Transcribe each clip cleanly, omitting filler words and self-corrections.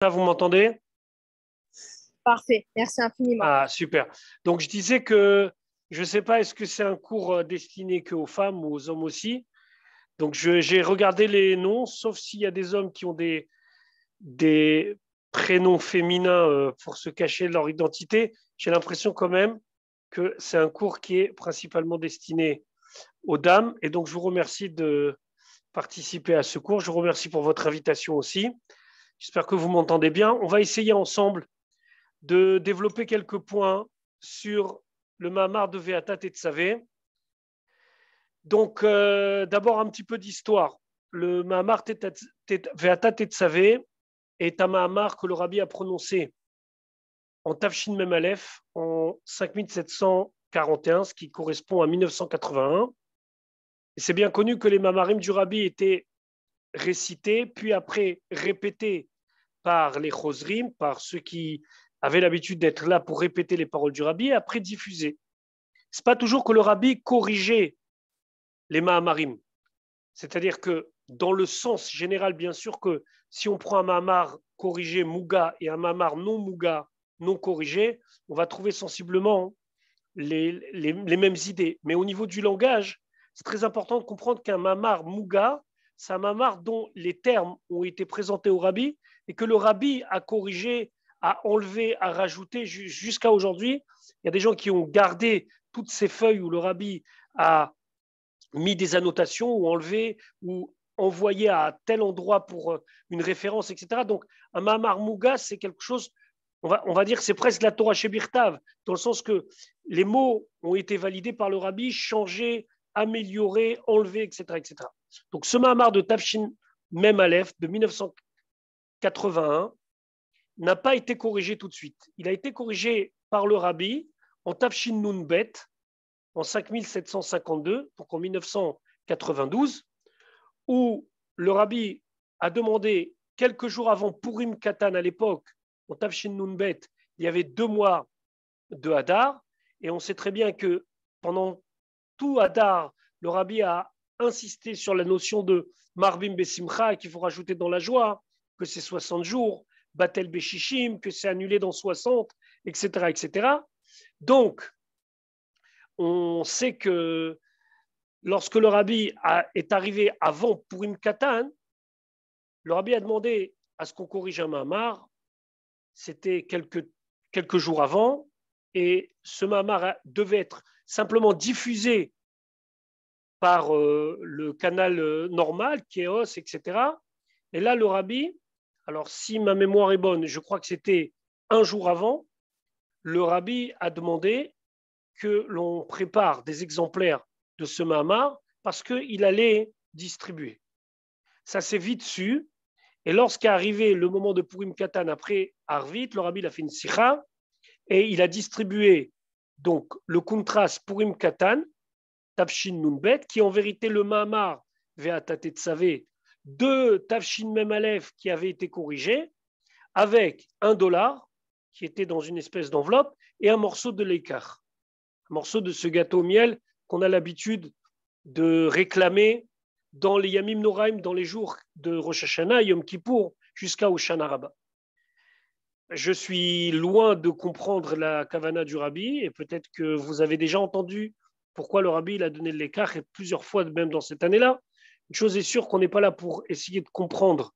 Ça, vous m'entendez? Parfait, merci infiniment. Ah, super. Donc, je disais que je ne sais pas, est-ce que c'est un cours destiné qu'aux femmes ou aux hommes aussi? Donc, j'ai regardé les noms, sauf s'il y a des hommes qui ont des prénoms féminins pour se cacher de leur identité. J'ai l'impression quand même que c'est un cours qui est principalement destiné aux dames. Et donc, je vous remercie de participer à ce cours. Je vous remercie pour votre invitation aussi. J'espère que vous m'entendez bien. On va essayer ensemble de développer quelques points sur le Mahamar de Ve'atat Tetzavé. Donc, d'abord, un petit peu d'histoire. Le Mahamar Ve'atat Tetzavé est un Mahamar que le Rabbi a prononcé en Tafshin Mem Aleph en 5741, ce qui correspond à 1981. Et c'est bien connu que les Mamarim du Rabbi étaient récités, puis après répétés par les Chosrim, par ceux qui avaient l'habitude d'être là pour répéter les paroles du Rabbi, et après diffusés. Ce n'est pas toujours que le Rabbi corrigeait les Mahamarim. C'est-à-dire que dans le sens général, bien sûr que si on prend un Mahamar corrigé Mouga et un Mahamar non Mouga, non corrigé, on va trouver sensiblement les mêmes idées. Mais au niveau du langage, c'est très important de comprendre qu'un Mahamar Mouga, c'est un Mahamar dont les termes ont été présentés au Rabbi et que le Rabbi a corrigé, a enlevé, a rajouté jusqu'à aujourd'hui. Il y a des gens qui ont gardé toutes ces feuilles où le Rabbi a mis des annotations ou enlevé ou envoyé à tel endroit pour une référence, etc. Donc, un Mahamar Mouga, c'est quelque chose, on va dire que c'est presque la Torah Shebirtav, dans le sens que les mots ont été validés par le Rabbi, changés, améliorés, enlevés, etc., etc. Donc, ce Mahamar de Tafshin Mem Aleph de 1981 n'a pas été corrigé tout de suite. Il a été corrigé par le Rabbi en Tafshin Nun Bet, en 5752, donc en 1992, où le Rabbi a demandé quelques jours avant Purim Katan à l'époque, en Tafshin Nun Bet, il y avait 2 mois de Hadar, et on sait très bien que pendant tout Hadar, le Rabbi a insisté sur la notion de Marbim Besimcha, qu'il faut rajouter dans la joie, que c'est 60 jours, Batel Beshishim, que c'est annulé dans 60, etc., etc. Donc, on sait que lorsque le Rabbi est arrivé avant Purim Katan, le Rabbi a demandé à ce qu'on corrige un Mahamar. C'était quelques jours avant, et ce Mahamar devait être simplement diffusé par le canal normal, Kéos, etc. Et là, le Rabbi, alors si ma mémoire est bonne, je crois que c'était un jour avant, le Rabbi a demandé que l'on prépare des exemplaires de ce Mahamar parce qu'il allait distribuer. Ça s'est vite su. Et lorsqu'est arrivé le moment de Purim Katan après Arvit, le Rabbi a fait une sikha et il a distribué donc le Kuntras Purim Katan, Tafshin Nunbet, qui est en vérité le Mahamar Ve'atat Tetzavé de Tafshin Mem Aleph qui avait été corrigé, avec $1 qui était dans une espèce d'enveloppe et un morceau de l'écart. Un morceau de ce gâteau au miel qu'on a l'habitude de réclamer dans les Yamim Noraim, dans les jours de Rosh Hashanah, Yom Kippour, jusqu'à Hoshana Rabbah. Je suis loin de comprendre la kavana du Rabbi, et peut-être que vous avez déjà entendu pourquoi le Rabbi il a donné l'écart, et plusieurs fois même dans cette année-là. Une chose est sûre, qu'on n'est pas là pour essayer de comprendre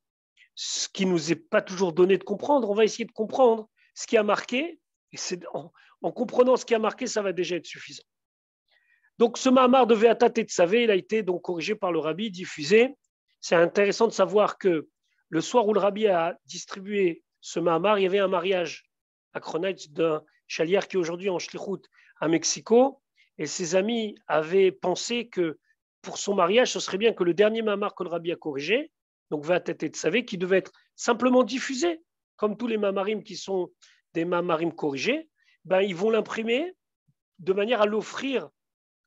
ce qui nous est pas toujours donné de comprendre. On va essayer de comprendre ce qui a marqué, et en comprenant ce qui a marqué, ça va déjà être suffisant. Donc, ce Mahamar de Ve'atat Tetzavé, il a été donc corrigé par le Rabbi, diffusé. C'est intéressant de savoir que le soir où le Rabbi a distribué ce Mahamar, il y avait un mariage à Kronitz d'un chalier qui est aujourd'hui en Shlichut à Mexico. Et ses amis avaient pensé que pour son mariage, ce serait bien que le dernier Mahamar que le Rabbi a corrigé, donc Ve'atat Tetzavé, qui devait être simplement diffusé, comme tous les Mahamarim qui sont des Mahamarim corrigés, ben, ils vont l'imprimer de manière à l'offrir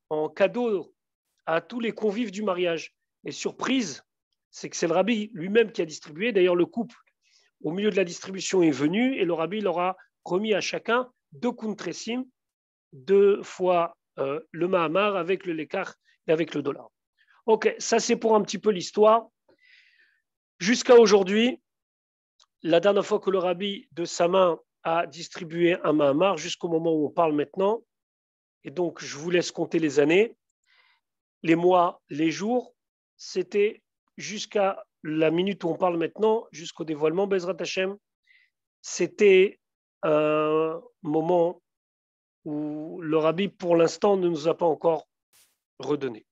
en cadeau à tous les convives du mariage. Et surprise, c'est que c'est le Rabbi lui-même qui a distribué. D'ailleurs, le couple, au milieu de la distribution, est venu et le Rabbi leur a remis à chacun 2 kuntresim, 2 fois le Mahamar avec le lekar et avec le $. Ok, ça c'est pour un petit peu l'histoire. Jusqu'à aujourd'hui, la dernière fois que le rabbi de sa main a distribué un mahamar jusqu'au moment où on parle maintenant. Et donc, je vous laisse compter les années, les mois, les jours. C'était jusqu'à la minute où on parle maintenant, jusqu'au dévoilement Bezrat Hashem. C'était un moment où le rabbi, pour l'instant, ne nous a pas encore redonné.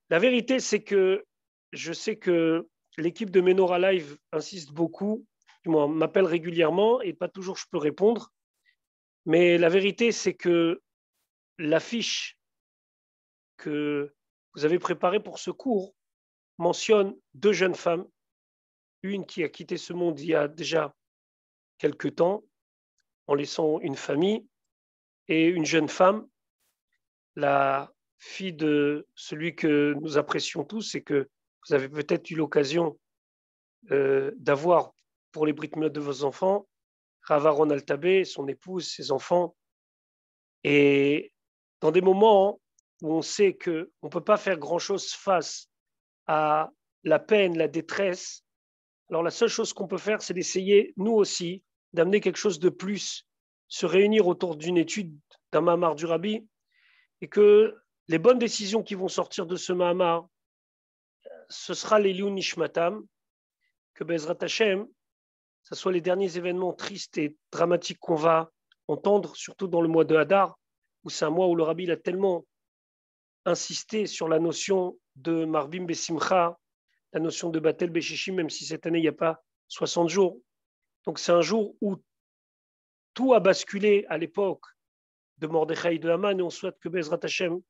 La vérité, c'est que je sais que l'équipe de Menorah Live insiste beaucoup, m'appelle régulièrement et pas toujours je peux répondre. Mais la vérité, c'est que l'affiche que vous avez préparée pour ce cours mentionne 2 jeunes femmes, une qui a quitté ce monde il y a déjà quelque temps en laissant une famille, et une jeune femme, la fille de celui que nous apprécions tous et que vous avez peut-être eu l'occasion d'avoir pour les brit milot de vos enfants, Rav Aaron Altabé, son épouse, ses enfants. Et dans des moments où on sait qu'on ne peut pas faire grand-chose face à la peine, la détresse, alors la seule chose qu'on peut faire, c'est d'essayer, nous aussi, d'amener quelque chose de plus, se réunir autour d'une étude d'un Mahamar du Rabbi, et que les bonnes décisions qui vont sortir de ce Mahamar, ce sera les Liun Nishmatam, que Bezrat Hashem, ce soit les derniers événements tristes et dramatiques qu'on va entendre, surtout dans le mois de Hadar, où c'est un mois où le Rabbi a tellement insisté sur la notion de Marbim Besimcha, la notion de Batel Beshishim, même si cette année il n'y a pas 60 jours. Donc c'est un jour où tout a basculé à l'époque de Mordechai et de Haman, et on souhaite que Bezrat Hashem,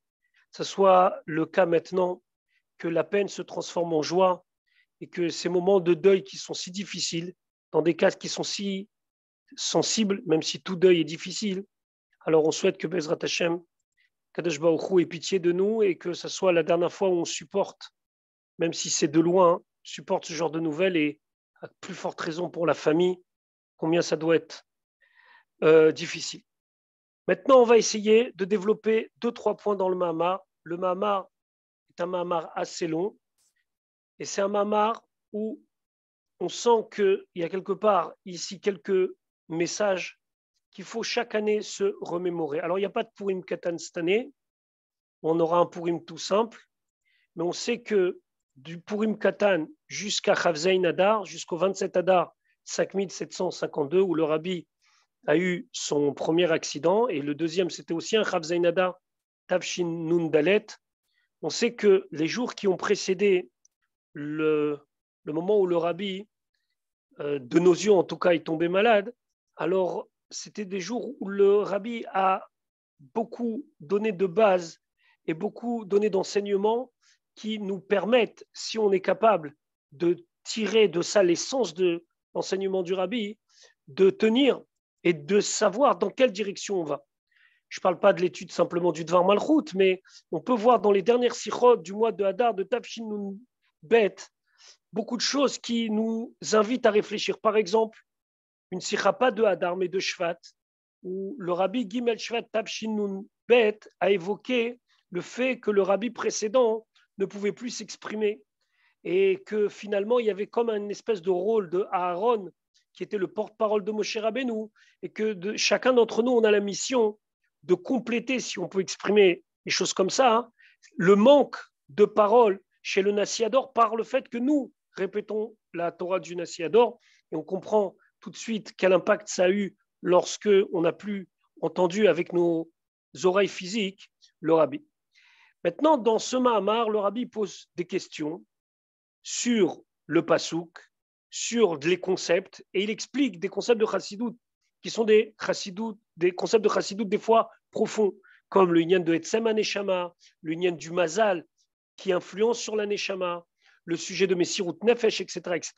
ce soit le cas maintenant, que la peine se transforme en joie, et que ces moments de deuil qui sont si difficiles, dans des cas qui sont si sensibles, même si tout deuil est difficile, alors on souhaite que Bezrat Hashem, Kadosh Baruch Hu ait pitié de nous, et que ce soit la dernière fois où on supporte, même si c'est de loin, supporte ce genre de nouvelles, et à plus forte raison pour la famille, combien ça doit être difficile. Maintenant, on va essayer de développer 2-3 points dans le Mahamar. Le Mahamar est un Mahamar assez long, et c'est un Mahamar où on sent qu'il y a quelque part ici quelques messages qu'il faut chaque année se remémorer. Alors, il n'y a pas de Purim Katan cette année, on aura un Purim tout simple, mais on sait que du Purim Katan jusqu'à Chavzein Adar, jusqu'au 27 Adar 5752, où le Rabbi a eu son premier accident, et le deuxième, c'était aussi un Chavzein Adar Tavshin Nun Dalet. On sait que les jours qui ont précédé le moment où le Rabbi, de nos yeux en tout cas, est tombé malade, alors c'était des jours où le Rabbi a beaucoup donné de bases et beaucoup donné d'enseignements qui nous permettent, si on est capable de tirer de ça l'essence de l'enseignement du Rabbi, de tenir et de savoir dans quelle direction on va. Je ne parle pas de l'étude simplement du Dvar Malchut, mais on peut voir dans les dernières sichot du mois de Hadar, de Tafshin Nun Bet, beaucoup de choses qui nous invitent à réfléchir. Par exemple, une sicha pas de Hadar, mais de Shvat, où le rabbi Gimel Shvat Tafshin Nun Bet a évoqué le fait que le rabbi précédent ne pouvait plus s'exprimer et que finalement il y avait comme une espèce de rôle de Aaron qui était le porte-parole de Moshe Rabbeinu, et que chacun d'entre nous on a la mission de compléter, si on peut exprimer les choses comme ça, hein, le manque de parole chez le Nassiador par le fait que nous répétons la Torah du Nassiador, et on comprend tout de suite quel impact ça a eu lorsque on n'a plus entendu avec nos oreilles physiques le rabbi. Maintenant, dans ce Mahamar, le rabbi pose des questions sur le pasouk, sur les concepts, et il explique des concepts de chassidout qui sont des concepts de chassidout des fois profonds, comme le Inyan de Etzem HaNeshama, le Inyan du Mazal qui influence sur la Neshama, le sujet de Messirut Nefesh, etc., etc.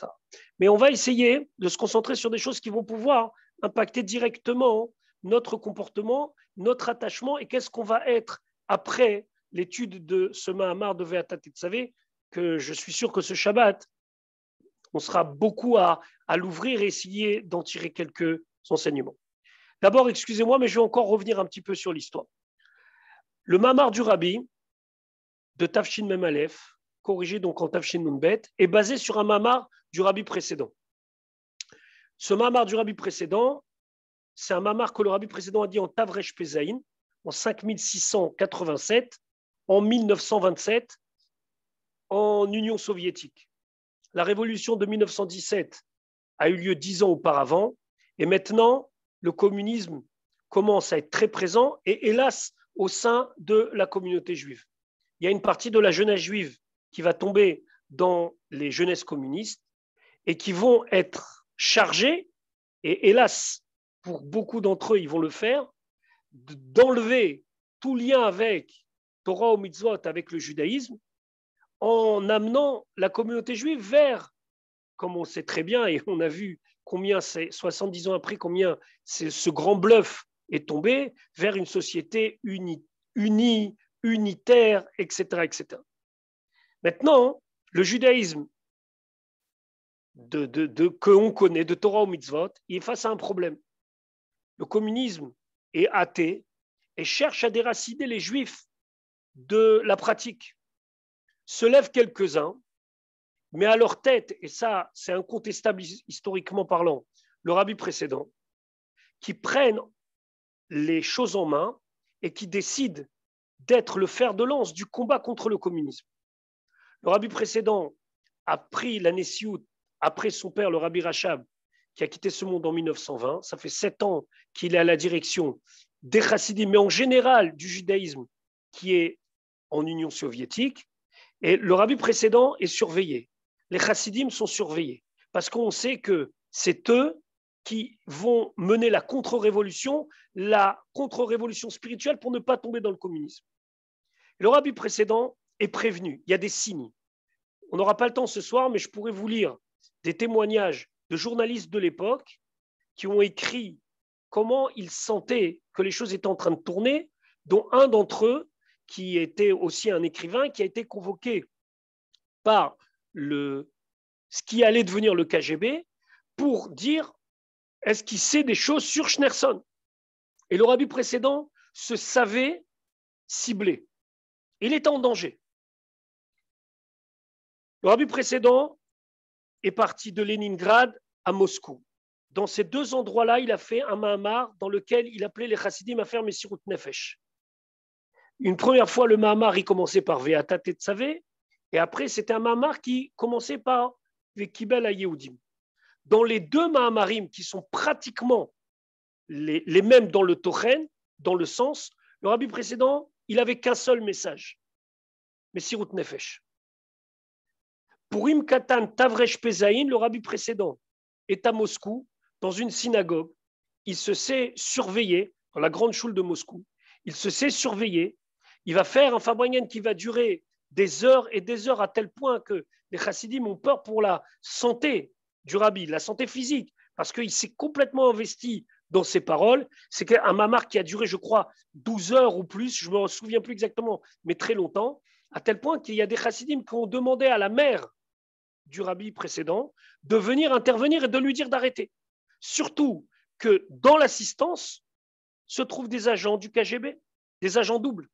Mais on va essayer de se concentrer sur des choses qui vont pouvoir impacter directement notre comportement, notre attachement, et qu'est-ce qu'on va être après l'étude de ce Mahamar de Ve'ata Tetzavé, que je suis sûr que ce Shabbat, on sera beaucoup à l'ouvrir et essayer d'en tirer quelques enseignements. D'abord, excusez-moi, mais je vais encore revenir un petit peu sur l'histoire. Le Mahamar du Rabbi, de Tafshin Mem Aleph, corrigé donc en Tafshin Nun Bet, est basé sur un Mahamar du Rabbi précédent. Ce Mahamar du Rabbi précédent, c'est un Mahamar que le Rabbi précédent a dit en Tavresh Pezaïn, en 5687, en 1927, en Union soviétique. La révolution de 1917 a eu lieu 10 ans auparavant, et maintenant, le communisme commence à être très présent, et hélas, au sein de la communauté juive. Il y a une partie de la jeunesse juive qui va tomber dans les jeunesses communistes et qui vont être chargés, et hélas, pour beaucoup d'entre eux, ils vont le faire, d'enlever tout lien avec Torah ou mitzvot, avec le judaïsme, en amenant la communauté juive vers, comme on sait très bien, et on a vu combien c'est 70 ans après, combien ce grand bluff est tombé, vers une société unie, unitaire, etc., etc. Maintenant, le judaïsme que l'on connaît, de Torah ou mitzvot, il est face à un problème. Le communisme est athée et cherche à déraciner les juifs de la pratique. Se lèvent quelques-uns, mais à leur tête, et ça c'est incontestable historiquement parlant, le rabbi précédent, qui prennent les choses en main et qui décident d'être le fer de lance du combat contre le communisme. Le rabbi précédent a pris la Nessiout après son père, le rabbi Rachab, qui a quitté ce monde en 1920. Ça fait 7 ans qu'il est à la direction des chassidim, mais en général du judaïsme qui est en Union soviétique. Et le rabbi précédent est surveillé. Les chassidim sont surveillés parce qu'on sait que c'est eux qui vont mener la contre-révolution spirituelle pour ne pas tomber dans le communisme. Le rabbi précédent est prévenu. Il y a des signes. On n'aura pas le temps ce soir, mais je pourrais vous lire des témoignages de journalistes de l'époque qui ont écrit comment ils sentaient que les choses étaient en train de tourner, dont un d'entre eux, qui était aussi un écrivain, qui a été convoqué par ce qui allait devenir le KGB pour dire est-ce qu'il sait des choses sur Schneerson. Et le rabbi précédent se savait ciblé. Il était en danger. Le rabbi précédent est parti de Leningrad à Moscou. Dans ces 2 endroits-là, il a fait un Mahamar dans lequel il appelait les chassidim à faire Messirut Nefesh. Une première fois, le Mahamar, il commençait par Ve'ata Tetzavé, et après, c'était un Mahamar qui commençait par Ve'kibel HaYehudim. Dans les 2 Mahamarim qui sont pratiquement les mêmes dans le Tochen, dans le sens, le rabbi précédent, il n'avait qu'un seul message, Messirut Nefesh. Pour Im Katan Tavresh Pezaïn, le rabbi précédent est à Moscou, dans une synagogue. Il se sait surveiller, dans la grande choule de Moscou. Il se sait surveiller. Il va faire un Fabringen qui va durer des heures et des heures, à tel point que les chassidim ont peur pour la santé du rabbi, la santé physique, parce qu'il s'est complètement investi dans ses paroles. C'est un mamar qui a duré, je crois, 12 heures ou plus, je ne me souviens plus exactement, mais très longtemps, à tel point qu'il y a des chassidim qui ont demandé à la mère du rabbi précédent de venir intervenir et de lui dire d'arrêter. Surtout que dans l'assistance se trouvent des agents du KGB, des agents doubles.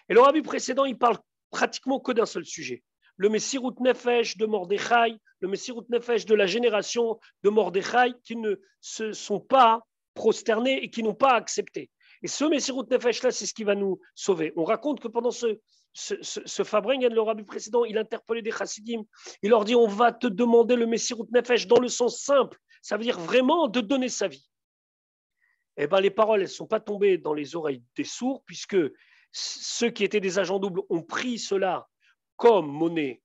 Et le rabbi précédent, il parle pratiquement que d'un seul sujet. Le Messirut Nefesh de Mordechai, le Messirut Nefesh de la génération de Mordechai qui ne se sont pas prosternés et qui n'ont pas accepté. Et ce Messirut Nefesh-là, c'est ce qui va nous sauver. On raconte que pendant ce Fabringen, le rabbi précédent, il interpellait des chassidim. Il leur dit, on va te demander le Messirut Nefesh dans le sens simple. Ça veut dire vraiment de donner sa vie. Eh bien, les paroles, elles ne sont pas tombées dans les oreilles des sourds, puisque ceux qui étaient des agents doubles ont pris cela comme monnaie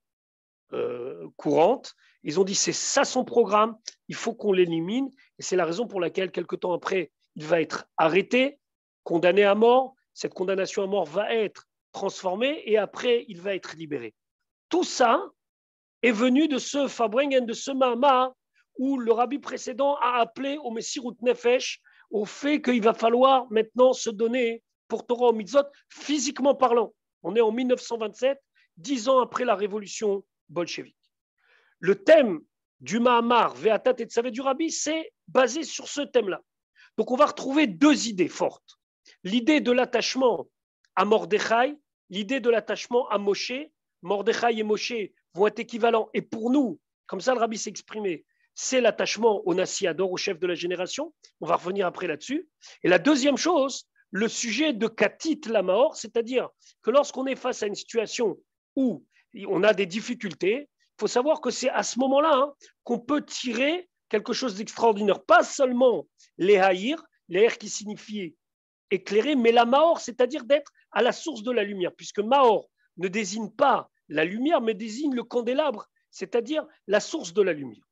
courante. Ils ont dit, c'est ça son programme, il faut qu'on l'élimine. Et c'est la raison pour laquelle, quelque temps après, il va être arrêté, condamné à mort. Cette condamnation à mort va être transformée et après, il va être libéré. Tout ça est venu de ce Fabringen, de ce Mahamar, où le rabbi précédent a appelé au Messirut Nefesh, au fait qu'il va falloir maintenant se donner pour Torah au mitzvot, physiquement parlant. On est en 1927, 10 ans après la révolution bolchevique. Le thème du Mahamar, Ve'ata Tetzavé du rabbi, c'est basé sur ce thème-là. Donc on va retrouver 2 idées fortes. L'idée de l'attachement à Mordechai, l'idée de l'attachement à Moshe. Mordechai et Moshe vont être équivalents. Et pour nous, comme ça le rabbi s'est exprimé, c'est l'attachement au Nassi Ador, au chef de la génération. On va revenir après là-dessus. Et la deuxième chose, le sujet de Katit Lamaor, c'est-à-dire que lorsqu'on est face à une situation où on a des difficultés, il faut savoir que c'est à ce moment-là qu'on peut tirer quelque chose d'extraordinaire. Pas seulement les haïr qui signifie éclairer, mais la Maor, c'est-à-dire d'être à la source de la lumière, puisque Maor ne désigne pas la lumière, mais désigne le candélabre, c'est-à-dire la source de la lumière.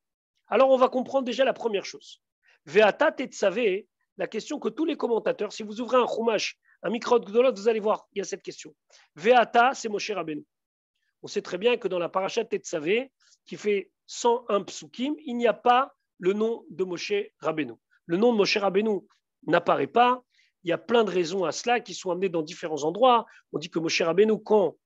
Alors, on va comprendre déjà la première chose. Ve'ata tetzavé, la question que tous les commentateurs, si vous ouvrez un chumash, un Mikrot Gdolot, vous allez voir, il y a cette question. Ve'ata, c'est Moshe Rabbeinu. On sait très bien que dans la parashat Tetzavé, qui fait 101 psukim, il n'y a pas le nom de Moshe Rabbeinu. Le nom de Moshe Rabbeinu n'apparaît pas. Il y a plein de raisons à cela qui sont amenées dans différents endroits. On dit que Moshe Rabbeinu, quand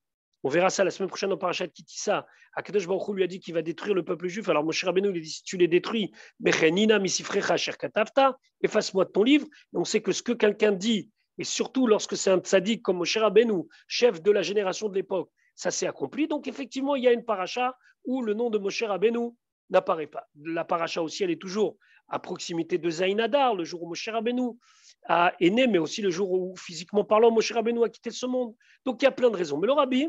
on verra ça la semaine prochaine dans Parashat Kitissa, Akadosh Baruch Hu lui a dit qu'il va détruire le peuple juif. Alors Moshe Rabbeinu lui a dit, si tu les détruis, Mechenina misifrecha sher katavta, efface-moi de ton livre. Et on sait que ce que quelqu'un dit, et surtout lorsque c'est un tzaddik comme Moshe Rabbeinu, chef de la génération de l'époque, ça s'est accompli. Donc effectivement, il y a une paracha où le nom de Moshe Rabbeinu n'apparaît pas. La paracha aussi, elle est toujours à proximité de Zayin Hadar, le jour où Moshe Rabbeinu est né, mais aussi le jour où, physiquement parlant, Moshe Rabbeinu a quitté ce monde. Donc il y a plein de raisons. Mais le Rabbi,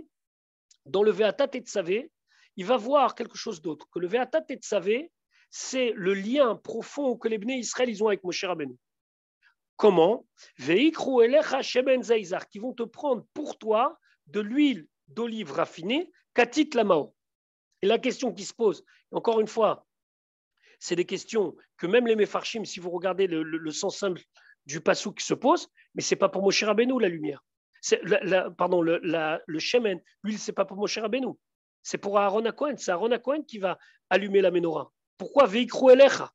dans le Ve'ata Tetzavé, il va voir quelque chose d'autre. Que le Ve'ata Tetzavé, c'est le lien profond que les Bnei Israël ils ont avec Moshe Rabbeinu. Comment? Ve'ikru elecha sheben zaizar, qui vont te prendre pour toi de l'huile d'olive raffinée, katit lamao. Et la question qui se pose, encore une fois, c'est des questions que même les Mefarshim, si vous regardez le sens simple du passou qui se pose, mais ce n'est pas pour Moshe Rabbeinu la lumière. Le shemen, l'huile, ce n'est pas pour Moshe Rabbeinu. C'est pour Aaron HaKohen. C'est Aaron HaKohen qui va allumer la menorah. Pourquoi veikru elecha?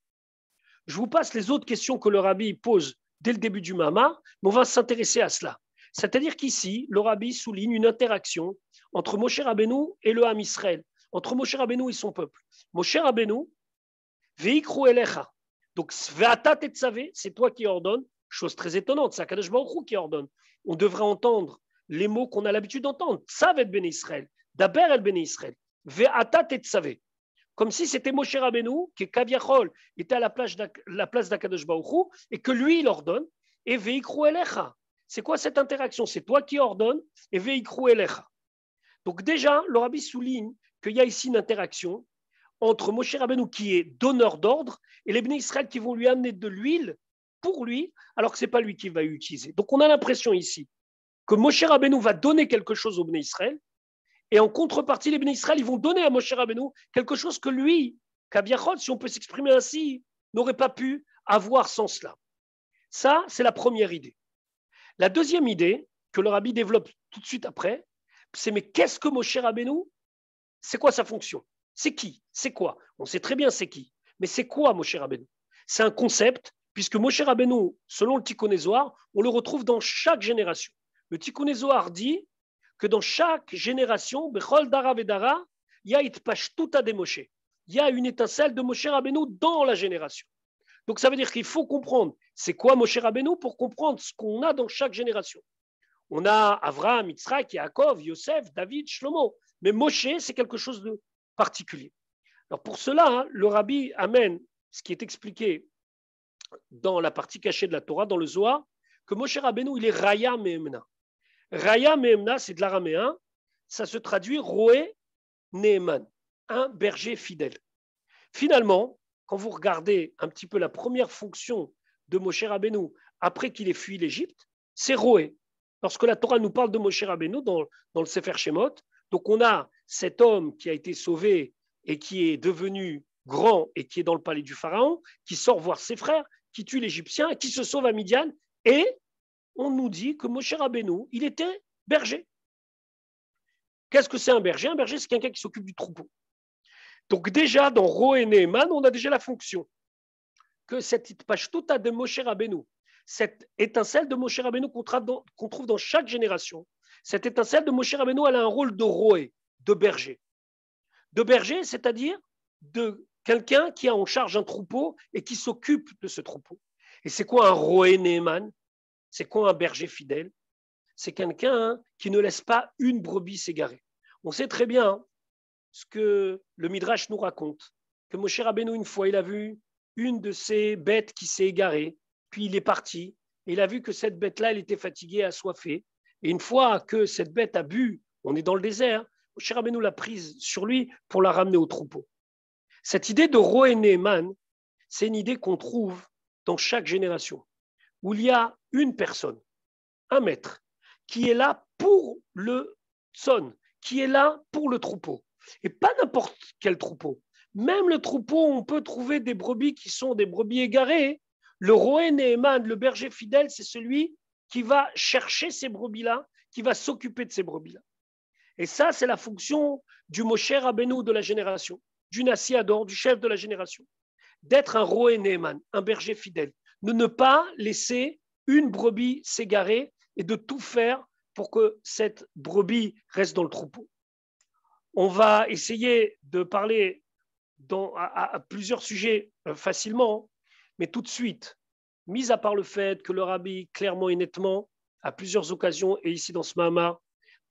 Je vous passe les autres questions que le Rabbi pose dès le début du Mama, mais on va s'intéresser à cela. C'est-à-dire qu'ici, le Rabbi souligne une interaction entre Moshe Rabbeinu et le Ham Israël, entre Moshe Rabbeinu et son peuple. Moshe Rabbeinu, veikru elecha. Donc, ve'ata tetzavé, c'est toi qui ordonnes. Chose très étonnante, c'est Akadosh Baruch Hu qui ordonne. On devrait entendre les mots qu'on a l'habitude d'entendre. Tzavet ben Israël, daber el ben Israël, ve'ata tetzavé. Comme si c'était Moshe Rabbeinu, qui Kaviachol était à la place d'Akadosh Baruch Hu, et que lui, il ordonne, et veikru elecha. C'est quoi cette interaction? C'est toi qui ordonnes, et veikru elecha. Donc déjà, le Rabbi souligne qu'il y a ici une interaction entre Moshe Rabbeinu, qui est donneur d'ordre, et les Bnei Israël qui vont lui amener de l'huile pour lui, alors que ce n'est pas lui qui va utiliser. Donc on a l'impression ici que Moshe Rabbeinu va donner quelque chose aux Bnei Israël, et en contrepartie, les Bnei Israël, ils vont donner à Moshe Rabbeinu quelque chose que lui, Kaviachol, si on peut s'exprimer ainsi, n'aurait pas pu avoir sans cela. Ça, c'est la première idée. La deuxième idée, que le Rabbi développe tout de suite après, c'est mais qu'est-ce que Moshe Rabbeinu? C'est quoi sa fonction? C'est qui? C'est quoi? On sait très bien c'est qui. Mais c'est quoi Moshe Rabbeinu? C'est un concept, puisque Moshe Rabbeinu, selon le Tikkun Zohar, on le retrouve dans chaque génération. Le Tikkun Zohar dit que dans chaque génération, Bechol Dara Vedara, il y a Itpashtuta de Moshe. Il y a une étincelle de Moshe Rabbeinu dans la génération. Donc ça veut dire qu'il faut comprendre c'est quoi Moshe Rabbeinu pour comprendre ce qu'on a dans chaque génération. On a Avraham, Yitzhak, Yaakov, Yosef, David, Shlomo. Mais Moshe, c'est quelque chose de particulier. Alors pour cela, le Rabbi amène ce qui est expliqué dans la partie cachée de la Torah, dans le Zohar, que Moshe Rabbeinu, il est Raya Mehemna. Raya Mehemna, c'est de l'araméen, ça se traduit Roé Neheman, un berger fidèle. Finalement, quand vous regardez un petit peu la première fonction de Moshe Rabbeinu après qu'il ait fui l'Égypte, c'est Roé. Lorsque la Torah nous parle de Moshe Rabbeinu dans le Sefer Shemot, donc on a cet homme qui a été sauvé et qui est devenu grand et qui est dans le palais du Pharaon, qui sort voir ses frères, qui tue l'Égyptien, qui se sauve à Midian, et on nous dit que Moshe Rabbeinu, il était berger. Qu'est-ce que c'est un berger? Un berger, c'est quelqu'un qui s'occupe du troupeau. Donc déjà, dans Roé Neheman, on a déjà la fonction que cette pashtuta de Moshe Rabbeinu, cette étincelle de Moshe Rabbeinu qu'on trouve dans chaque génération, cette étincelle de Moshe Rabbeinu, elle a un rôle de Roé, de berger. De berger, c'est-à-dire de quelqu'un qui a en charge un troupeau et qui s'occupe de ce troupeau. Et c'est quoi un Roé Neheman? C'est quoi un berger fidèle? C'est quelqu'un qui ne laisse pas une brebis s'égarer. On sait très bien ce que le Midrash nous raconte, que Moshe Rabbeinu, une fois, il a vu une de ces bêtes qui s'est égarée, puis il est parti, et il a vu que cette bête-là, elle était fatiguée, assoiffée. Et une fois que cette bête a bu, on est dans le désert, Moshe Rabbeinu l'a prise sur lui pour la ramener au troupeau. Cette idée de Roé Neeman, c'est une idée qu'on trouve dans chaque génération, où il y a une personne, un maître, qui est là pour le tson, qui est là pour le troupeau. Et pas n'importe quel troupeau. Même le troupeau, on peut trouver des brebis qui sont des brebis égarées. Le Roé Neeman, le berger fidèle, c'est celui qui va chercher ces brebis-là, qui va s'occuper de ces brebis-là. Et ça, c'est la fonction du Moshe Rabbeinu de la génération, du Nassi Ador, du chef de la génération, d'être un Roé Neeman, un berger fidèle, de ne pas laisser une brebis s'égarer et de tout faire pour que cette brebis reste dans le troupeau. On va essayer de parler à plusieurs sujets facilement, mais tout de suite, mis à part le fait que le rabbi, clairement et nettement, à plusieurs occasions, et ici dans ce Mahamar,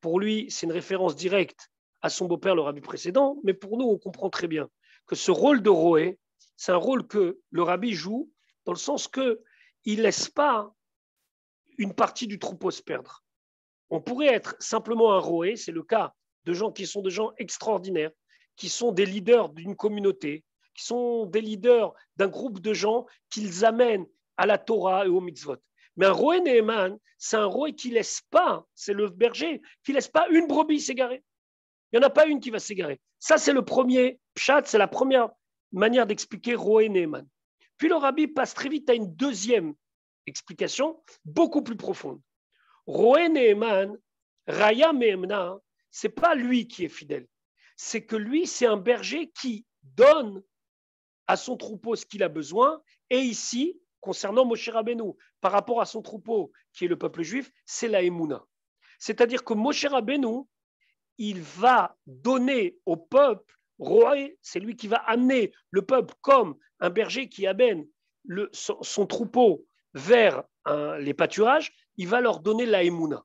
pour lui, c'est une référence directe à son beau-père, le rabbi précédent, mais pour nous, on comprend très bien que ce rôle de Roé, c'est un rôle que le rabbi joue dans le sens qu'il ne laisse pas une partie du troupeau se perdre. On pourrait être simplement un Roé, c'est le cas de gens qui sont des gens extraordinaires, qui sont des leaders d'une communauté, qui sont des leaders d'un groupe de gens qu'ils amènent à la Torah et au mitzvot. Mais un Roé Neeman, c'est un Roé qui ne laisse pas, c'est le berger, qui ne laisse pas une brebis s'égarer. Il n'y en a pas une qui va s'égarer. Ça, c'est le premier pshat, c'est la première manière d'expliquer Roé Neeman. Puis le rabbi passe très vite à une deuxième explication, beaucoup plus profonde. Roé Neeman, Raya Meemna, ce n'est pas lui qui est fidèle. C'est que lui, c'est un berger qui donne à son troupeau ce qu'il a besoin. Et ici, concernant Moshe Rabbeinu, par rapport à son troupeau, qui est le peuple juif, c'est la Emouna. C'est-à-dire que Moshe Rabbeinu, il va donner au peuple, Roé, c'est lui qui va amener le peuple comme un berger qui amène son troupeau vers les pâturages, il va leur donner la Emouna.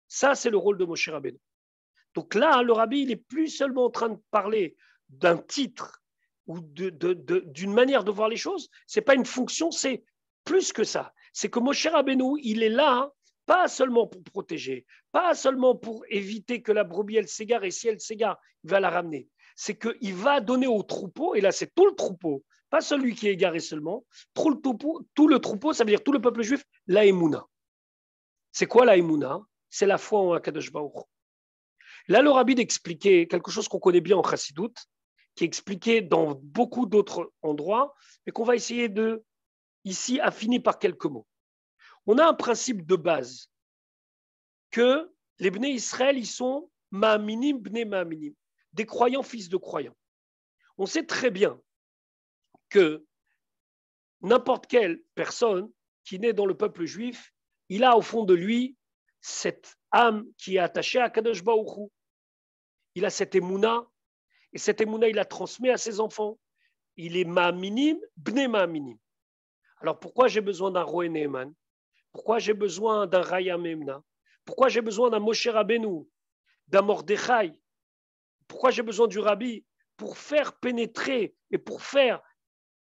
Ça, c'est le rôle de Moshe Rabbeinu. Donc là, le rabbi, il n'est plus seulement en train de parler d'un titre ou d'une manière de voir les choses. Ce n'est pas une fonction, c'est plus que ça. C'est que Moshe Rabbeinu, il est là, pas seulement pour protéger, pas seulement pour éviter que la brebis, elle s'égare, et si elle s'égare, il va la ramener. C'est qu'il va donner au troupeau, et là, c'est tout le troupeau, pas celui qui est égaré seulement, tout le troupeau, ça veut dire tout le peuple juif, la Emouna. C'est quoi la Emouna? C'est la foi en Akadosh Baruch. Là, le rabbi d'expliquer quelque chose qu'on connaît bien en Chassidoute, qui est expliqué dans beaucoup d'autres endroits, mais qu'on va essayer de, ici, affiner par quelques mots. On a un principe de base, que les Bnei Israël, ils sont ma'aminim, bnei ma'aminim, des croyants, fils de croyants. On sait très bien que n'importe quelle personne qui naît dans le peuple juif, il a au fond de lui cette âme qui est attachée à Kadosh Baruch Hu. Il a cette émouna, et cette émouna, il la transmet à ses enfants. Il est ma'aminim, bnei ma'aminim. Alors pourquoi j'ai besoin d'un Roé Neeman? Pourquoi j'ai besoin d'un Raya Meemna? Pourquoi j'ai besoin d'un Moshe Rabbeinu, d'un Mordechai? Pourquoi j'ai besoin du Rabbi? Pour faire pénétrer et pour faire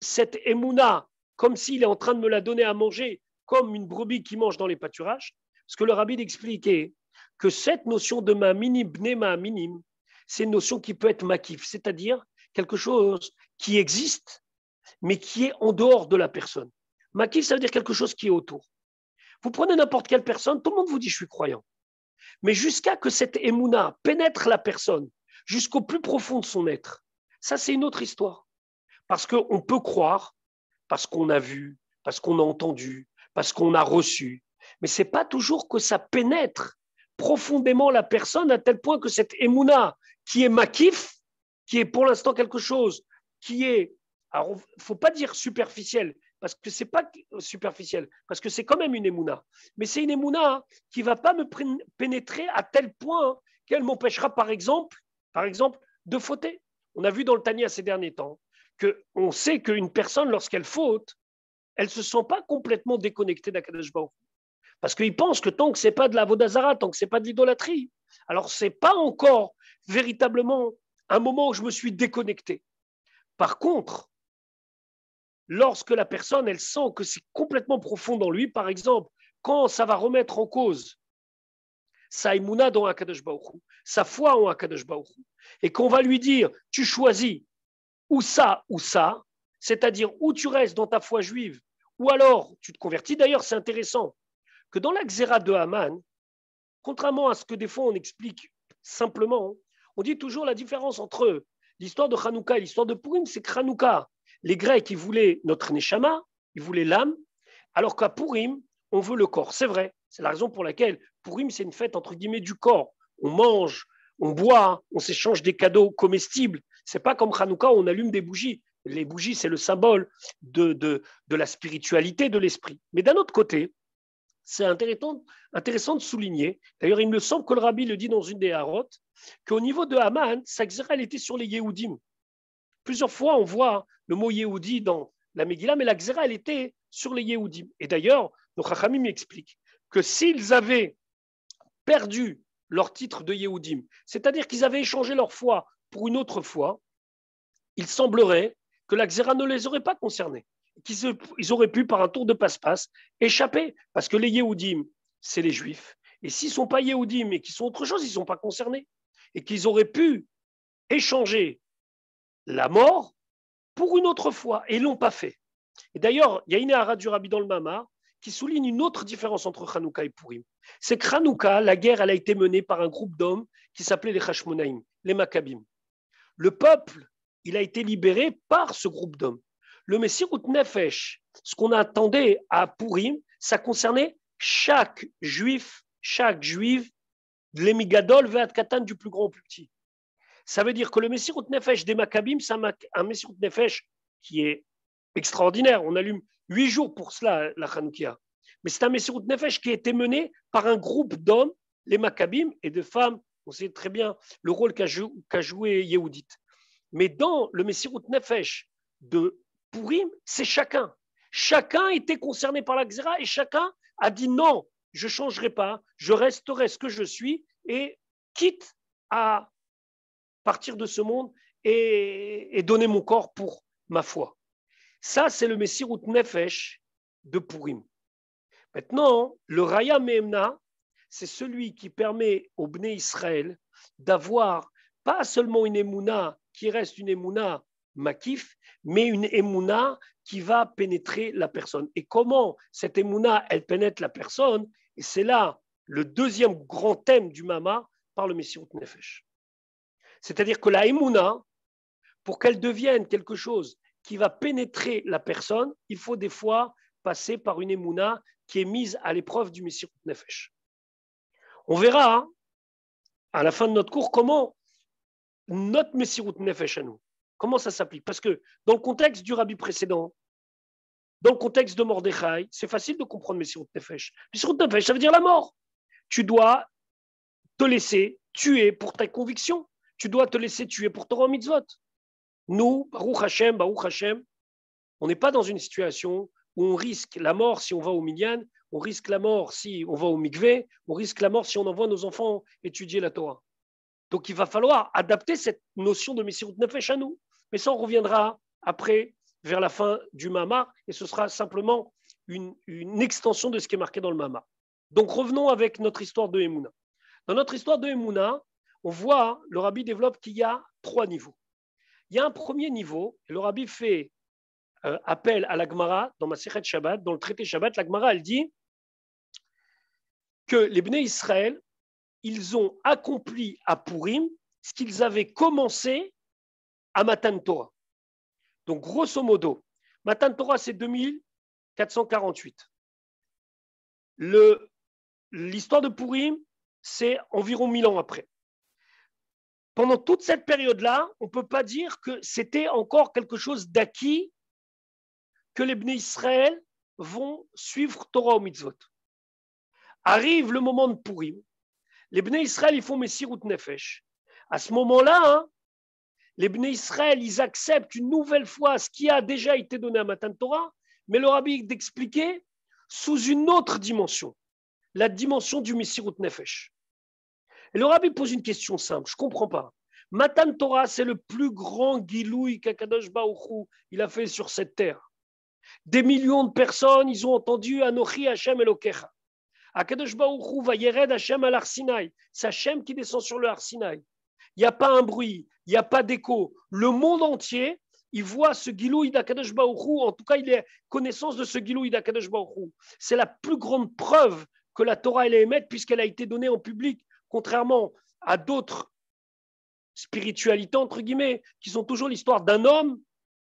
cette émouna comme s'il est en train de me la donner à manger, comme une brebis qui mange dans les pâturages. Parce que le Rabbi expliquait que cette notion de ma'aminim, bnei ma'aminim, c'est une notion qui peut être makif, c'est-à-dire quelque chose qui existe, mais qui est en dehors de la personne. Makif, ça veut dire quelque chose qui est autour. Vous prenez n'importe quelle personne, tout le monde vous dit « je suis croyant ». Mais jusqu'à que cette émouna pénètre la personne, jusqu'au plus profond de son être, ça c'est une autre histoire. Parce qu'on peut croire, parce qu'on a vu, parce qu'on a entendu, parce qu'on a reçu, mais ce n'est pas toujours que ça pénètre profondément la personne à tel point que cette émouna qui est makif, qui est pour l'instant quelque chose qui est, alors il ne faut pas dire superficiel, parce que ce n'est pas superficiel, parce que c'est quand même une émouna, mais c'est une émouna qui ne va pas me pénétrer à tel point qu'elle m'empêchera par exemple, de fauter. On a vu dans le Tania ces derniers temps qu'on sait qu'une personne, lorsqu'elle faute, elle ne se sent pas complètement déconnectée d'Akadosh Baruch Hu. Parce qu'ils pensent que tant que ce n'est pas de la Vodazara, tant que ce n'est pas de l'idolâtrie, alors ce n'est pas encore véritablement un moment où je me suis déconnecté. Par contre, lorsque la personne, elle sent que c'est complètement profond dans lui, par exemple, quand ça va remettre en cause sa imuna dans Akadosh Baruch Hu, sa foi en Akadosh Baruch Hu, et qu'on va lui dire, tu choisis ou ça, c'est-à-dire où tu restes dans ta foi juive, ou alors tu te convertis. D'ailleurs, c'est intéressant que dans la Xéra de Haman, contrairement à ce que des fois on explique simplement, on dit toujours la différence entre l'histoire de Hanouka et l'histoire de Purim, c'est que Hanouka, les Grecs, ils voulaient notre Neshama, ils voulaient l'âme, alors qu'à Purim, on veut le corps. C'est vrai, c'est la raison pour laquelle Purim, c'est une fête entre guillemets du corps. On mange, on boit, on s'échange des cadeaux comestibles. C'est pas comme Hanouka où on allume des bougies. Les bougies, c'est le symbole de la spiritualité, de l'esprit. Mais d'un autre côté, c'est intéressant de souligner, d'ailleurs il me semble que le rabbi le dit dans une des Harot, qu'au niveau de Haman, sa xéra, elle était sur les Yehudim. Plusieurs fois on voit le mot Yehudi dans la Megillah, mais la xéra, elle était sur les Yehudim. Et d'ailleurs, nos Chachamim m'expliquent que s'ils avaient perdu leur titre de Yehudim, c'est-à-dire qu'ils avaient échangé leur foi pour une autre foi, il semblerait que la xéra ne les aurait pas concernés, qu'ils auraient pu, par un tour de passe-passe, échapper, parce que les Yehudim, c'est les Juifs, et s'ils ne sont pas Yehudim et qu'ils sont autre chose, ils ne sont pas concernés, et qu'ils auraient pu échanger la mort pour une autre foi, et ils ne l'ont pas fait. Et d'ailleurs, il y a une hara du Rabbi dans le Mamar qui souligne une autre différence entre Hanouka et Purim. C'est que Hanouka, la guerre, elle a été menée par un groupe d'hommes qui s'appelait les Hashmonaïm, les Maccabim. Le peuple, il a été libéré par ce groupe d'hommes. Le Messirut Nefesh, ce qu'on attendait à Purim, ça concernait chaque juif, chaque juive, l'Emigadol Ve'at Katan, du plus grand au plus petit. Ça veut dire que le Messirut Nefesh des Maccabim, c'est un Messirut Nefesh qui est extraordinaire. On allume 8 jours pour cela, la Hanoukia. Mais c'est un Messirut Nefesh qui a été mené par un groupe d'hommes, les Maccabim, et de femmes. On sait très bien le rôle qu'a joué Yehudit. Mais dans le Messirut Nefesh de Purim, c'est chacun. Chacun était concerné par la Xéra et chacun a dit non, je ne changerai pas, je resterai ce que je suis et quitte à partir de ce monde et donner mon corps pour ma foi. Ça, c'est le Messirut Nefesh de Purim. Maintenant, le Raya Mehemna, c'est celui qui permet au Bnei Israël d'avoir pas seulement une émouna qui reste une émouna makif, mais une émouna qui va pénétrer la personne. Et comment cette émouna, elle pénètre la personne? Et c'est là le deuxième grand thème du Mama par le Messirut Nefesh. C'est-à-dire que la émouna, pour qu'elle devienne quelque chose qui va pénétrer la personne, il faut des fois passer par une émouna qui est mise à l'épreuve du Messirut Nefesh. On verra hein, à la fin de notre cours comment notre Messirut Nefesh à nous, comment ça s'applique. Parce que dans le contexte du rabbi précédent, dans le contexte de Mordechai, c'est facile de comprendre Messirut Nefesh. Messirut Nefesh, ça veut dire la mort. Tu dois te laisser tuer pour ta conviction. Tu dois te laisser tuer pour Torah mitzvot. Nous, Baruch Hashem, on n'est pas dans une situation où on risque la mort si on va au minyan, on risque la mort si on va au mikvé, on risque la mort si on envoie nos enfants étudier la Torah. Donc il va falloir adapter cette notion de Messirut Nefesh à nous. Mais ça, on reviendra après, vers la fin du Mama, et ce sera simplement une extension de ce qui est marqué dans le Mama. Donc revenons avec notre histoire de Emouna. Dans notre histoire de Emouna, on voit, le rabbi développe qu'il y a 3 niveaux. Il y a un premier niveau, et le rabbi fait appel à la Gemara dans Masechet Shabbat, dans le traité Shabbat. La Gemara, elle dit que les Bnei Israël, ils ont accompli à Purim ce qu'ils avaient commencé à Matan Torah. Donc, grosso modo, Matan Torah, c'est 2448. L'histoire de Purim, c'est environ 1000 ans après. Pendant toute cette période-là, on ne peut pas dire que c'était encore quelque chose d'acquis que les Bnei Israël vont suivre Torah ou mitzvot. Arrive le moment de Purim. Les Bnei Israël, ils font Messirut Nefesh. À ce moment-là, les Bnei Israël, ils acceptent une nouvelle fois ce qui a déjà été donné à Matan Torah, mais le rabbi d'expliquer sous une autre dimension, la dimension du Messirut Nefesh. Et le rabbi pose une question simple, je ne comprends pas. Matan Torah, c'est le plus grand giloui qu'Akadosh Baruch Hu, il a fait sur cette terre. Des millions de personnes, ils ont entendu Anochi Hashem Elokecha. Akadosh Baruch Hu va yered Hashem al Har Sinaï. C'est Hashem qui descend sur le Har Sinaï. Il n'y a pas un bruit, il n'y a pas d'écho. Le monde entier, il voit ce giloui d'Akadosh Baruch Hu. En tout cas, il a connaissance de ce giloui d'Akadosh Baruch Hu. C'est la plus grande preuve que la Torah elle est émette puisqu'elle a été donnée en public, contrairement à d'autres spiritualités, entre guillemets, qui sont toujours l'histoire d'un homme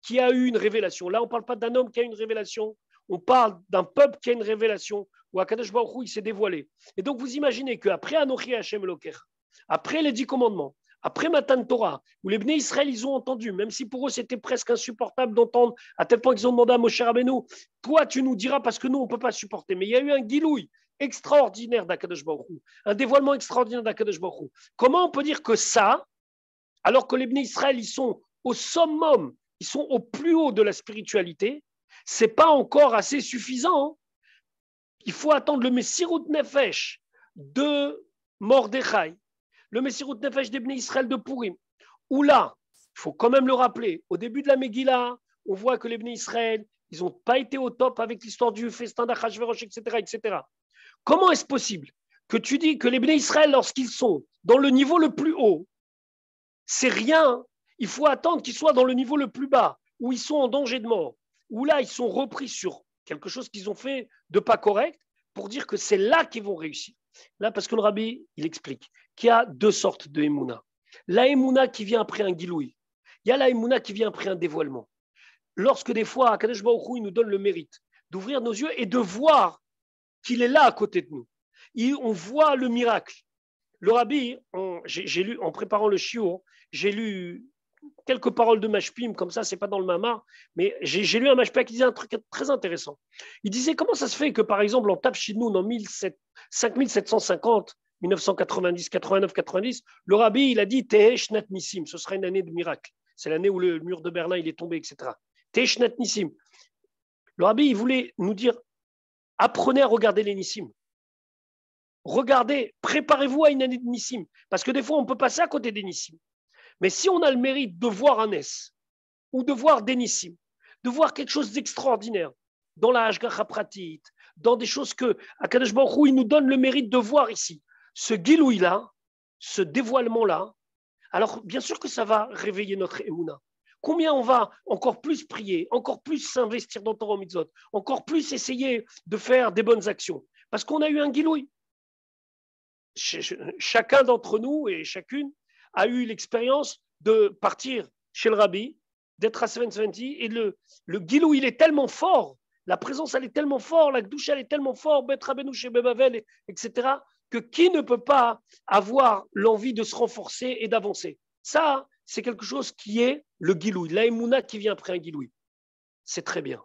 qui a eu une révélation. Là, on ne parle pas d'un homme qui a une révélation, on parle d'un peuple qui a une révélation, où Akadosh Baruch Hu, il s'est dévoilé. Et donc, vous imaginez qu'après Anochi Hashem Elokecha, après les 10 commandements, après Matan Torah, où les Bnei Israël, ils ont entendu, même si pour eux, c'était presque insupportable d'entendre, à tel point qu'ils ont demandé à Moshe Rabbeinu, toi, tu nous diras parce que nous, on ne peut pas supporter. Mais il y a eu un giloui extraordinaire d'Akadosh Baruch Hu, un dévoilement extraordinaire d'Akadosh Baruch Hu. Comment on peut dire que ça, alors que les Bnei Israël, ils sont au summum, ils sont au plus haut de la spiritualité, c'est pas encore assez suffisant. Hein. Il faut attendre le Messirut Nefesh de Mordechai, le Messirut Nefesh des Bnei Israël de Purim, où là, il faut quand même le rappeler, au début de la Megillah, on voit que les Bnei Israël, ils n'ont pas été au top avec l'histoire du festin d'Achashverosh, etc., etc. Comment est-ce possible que tu dis que les Bnei Israël, lorsqu'ils sont dans le niveau le plus haut, c'est rien. Il faut attendre qu'ils soient dans le niveau le plus bas, où ils sont en danger de mort, où là, ils sont repris sur quelque chose qu'ils ont fait de pas correct, pour dire que c'est là qu'ils vont réussir. Là, parce que le rabbi, il explique qu'il y a deux sortes de Emouna. La Emouna qui vient après un giloui. Il y a la Emouna qui vient après un dévoilement. Lorsque des fois, Akadosh Baruch Hu, il nous donne le mérite d'ouvrir nos yeux et de voir qu'il est là à côté de nous. On voit le miracle. Le rabbi, j'ai lu, en préparant le shiur, j'ai lu quelques paroles de Mashpim, comme ça, c'est pas dans le Mamar, mais j'ai lu un Mashpim qui disait un truc très intéressant. Il disait comment ça se fait que, par exemple, en Tafshinoun, en 5750, 1990, 89, 90, le rabbi, il a dit Tehesh Nat Nissim, ce sera une année de miracle. C'est l'année où le mur de Berlin il est tombé, etc. Tehesh Nat Nissim. Le rabbi, il voulait nous dire apprenez à regarder les Nissim. Regardez, préparez-vous à une année de Nissim. Parce que des fois, on peut passer à côté des Nissim. Mais si on a le mérite de voir un Nes, ou de voir des Nissim, de voir quelque chose d'extraordinaire, dans la Hashgacha Pratit, dans des choses que Akadosh Baruch Hu, il nous donne le mérite de voir ici, ce giloui-là, ce dévoilement-là, alors bien sûr que ça va réveiller notre Emouna. Combien on va encore plus prier, encore plus s'investir dans Torah Mitzvot, encore plus essayer de faire des bonnes actions, parce qu'on a eu un giloui. Chacun d'entre nous et chacune a eu l'expérience de partir chez le rabbi, d'être à 770, et le gilou, il est tellement fort, la présence, elle est tellement forte, la douche, elle est tellement forte, Bet Rabbeinu chez Bebavel, etc., que qui ne peut pas avoir l'envie de se renforcer et d'avancer? Ça, c'est quelque chose qui est le giloui, la émouna qui vient après un giloui. C'est très bien,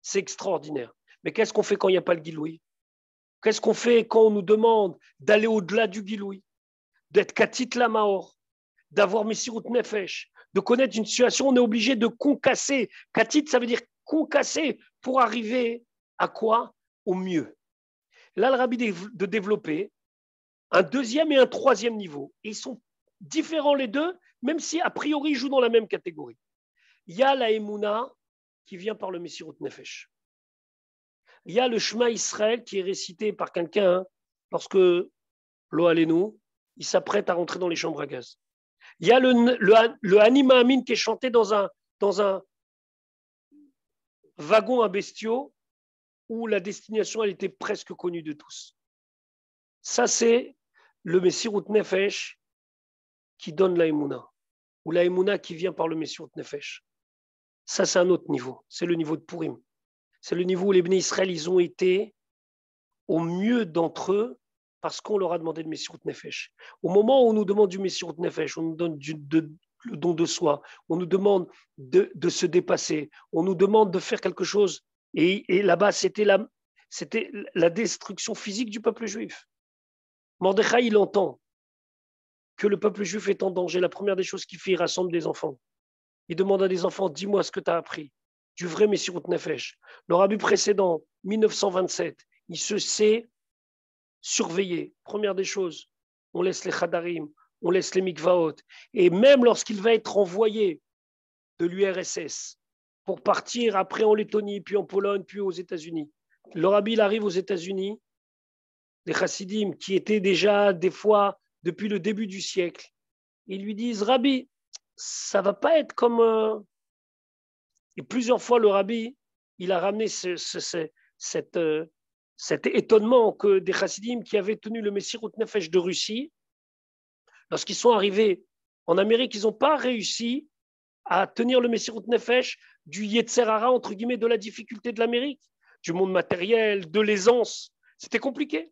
c'est extraordinaire. Mais qu'est-ce qu'on fait quand il n'y a pas le giloui? Qu'est-ce qu'on fait quand on nous demande d'aller au-delà du giloui, d'être katit la maor, d'avoir Messirut Nefesh, de connaître une situation, on est obligé de concasser. Katit, ça veut dire concasser pour arriver à quoi? Au mieux. Là, le rabbi de développer un deuxième et un troisième niveau. Et ils sont différents les deux, même si a priori ils jouent dans la même catégorie. Il y a la Emouna qui vient par le Messirut Nefesh. Il y a le Shema Israël qui est récité par quelqu'un lorsque Lo Alenu, il s'apprête à rentrer dans les chambres à gaz. Il y a le Anima Amin qui est chanté dans un wagon à bestiaux où la destination elle était presque connue de tous. Ça, c'est le Messirut Nefesh qui donne la Emouna, ou la Emouna qui vient par le Messirut Nefesh. Ça, c'est un autre niveau. C'est le niveau de Purim. C'est le niveau où les Bnei Israël, ils ont été au mieux d'entre eux parce qu'on leur a demandé le Messirut Nefesh. Au moment où on nous demande du Messirut Nefesh, on nous donne le don de soi, on nous demande de se dépasser, on nous demande de faire quelque chose. Et là-bas, c'était la destruction physique du peuple juif. Mordechai, il entend que le peuple juif est en danger. La première des choses qu'il fait, il rassemble des enfants. Il demande à des enfants, dis-moi ce que tu as appris. Du vrai Messirut Nefesh. Le rabbi précédent, 1927, il se sait surveiller. Première des choses, on laisse les chadarim, on laisse les mikvaot. Et même lorsqu'il va être envoyé de l'URSS pour partir après en Lettonie, puis en Pologne, puis aux États-Unis, le rabbi il arrive aux États-Unis, les chassidim qui étaient déjà des fois depuis le début du siècle, ils lui disent Rabbi, ça va pas être comme. Et plusieurs fois, le rabbi, il a ramené cet étonnement que des chassidim qui avaient tenu le Messirut Nefesh de Russie, lorsqu'ils sont arrivés en Amérique, ils n'ont pas réussi à tenir le Messirut Nefesh du Yetzer Hara, entre guillemets, de la difficulté de l'Amérique, du monde matériel, de l'aisance. C'était compliqué.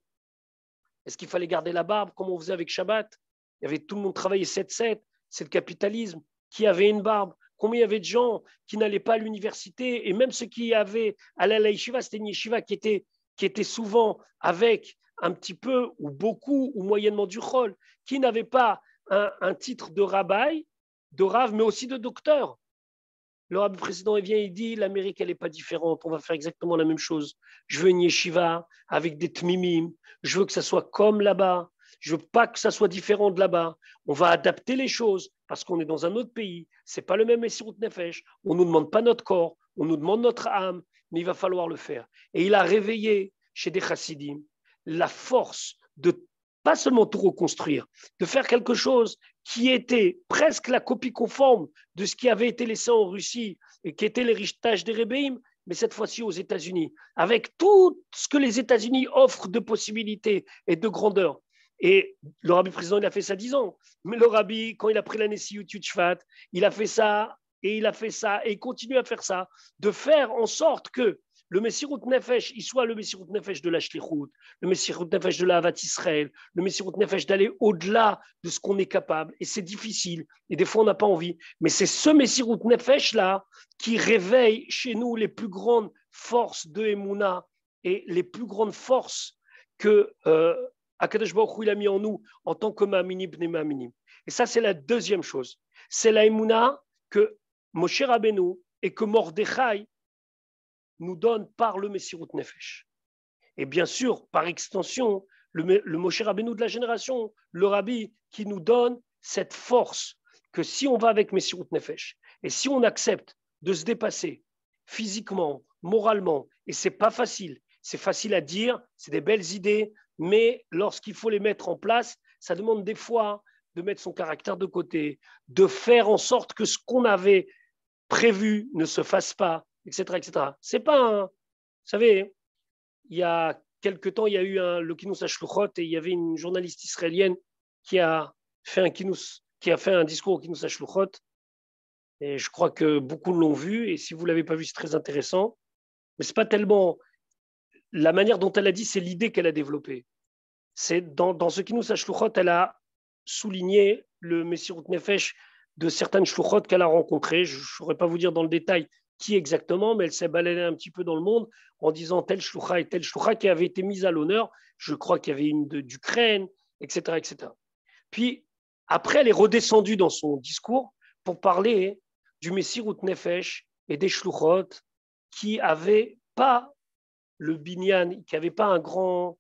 Est-ce qu'il fallait garder la barbe comme on faisait avec Shabbat? Il y avait tout le monde travaillait 7-7, c'est le capitalisme. Qui avait une barbe? Combien il y avait de gens qui n'allaient pas à l'université? Et même ceux qui allaient à la yeshiva, c'était une yeshiva qui était souvent avec un petit peu ou beaucoup ou moyennement du chol, qui n'avait pas un titre de rabbi, de rav, mais aussi de docteur. Le rabbi président il vient et dit l'Amérique, elle n'est pas différente, on va faire exactement la même chose. Je veux une yeshiva avec des tmimim, je veux que ça soit comme là-bas, je veux pas que ça soit différent de là-bas. On va adapter les choses parce qu'on est dans un autre pays, c'est pas le même Messirut Nefesh, on nous demande pas notre corps, on nous demande notre âme, mais il va falloir le faire. Et il a réveillé chez des chassidim la force de pas seulement tout reconstruire, de faire quelque chose qui était presque la copie conforme de ce qui avait été laissé en Russie et qui était l'héritage des Rébéim, mais cette fois-ci aux États-Unis, avec tout ce que les États-Unis offrent de possibilités et de grandeur. Et le rabbi président, il a fait ça 10 ans. Mais le rabbi, quand il a pris la Nessiyut Shvat, il a fait ça, et il a fait ça, et il continue à faire ça, de faire en sorte que le Messirut Nefesh, il soit le Messirut Nefesh de la Shlichut, le Messirut Nefesh de la Havat Israël, le Messirut Nefesh d'aller au-delà de ce qu'on est capable. Et c'est difficile, et des fois on n'a pas envie. Mais c'est ce Messirut Nefesh-là qui réveille chez nous les plus grandes forces de Emouna et les plus grandes forces que Akadosh Baruch Hu il a mis en nous en tant que Ma'aminim Bnei Ma'aminim. Et ça, c'est la deuxième chose. C'est la Emouna que Moshe Rabbeinu et que Mordechai nous donne par le Messirut Nefesh. Et bien sûr, par extension, le Moshe Rabbeinu de la génération, le Rabbi qui nous donne cette force que si on va avec Messirut Nefesh et si on accepte de se dépasser physiquement, moralement, et c'est pas facile, c'est facile à dire, c'est des belles idées, mais lorsqu'il faut les mettre en place, ça demande des fois de mettre son caractère de côté, de faire en sorte que ce qu'on avait prévu ne se fasse pas, etc., etc. C'est pas un... Vous savez, il y a quelque temps, il y a eu le Kinous HaShluchot et il y avait une journaliste israélienne qui a fait un discours au Kinous HaShluchot et je crois que beaucoup l'ont vu et si vous ne l'avez pas vu, c'est très intéressant. Mais ce n'est pas tellement la manière dont elle a dit, c'est l'idée qu'elle a développée. C'est dans ce Kinous HaShluchot, elle a souligné le Messirut Nefesh de certaines shluchot qu'elle a rencontrées. Je ne saurais pas vous dire dans le détail qui exactement, mais elle s'est baladée un petit peu dans le monde en disant telle shlucha et telle shlucha qui avait été mise à l'honneur. Je crois qu'il y avait une d'Ukraine, etc., etc. Puis, après, elle est redescendue dans son discours pour parler du Messirut Nefesh et des shluchot qui n'avaient pas le binyan, qui n'avaient pas un grand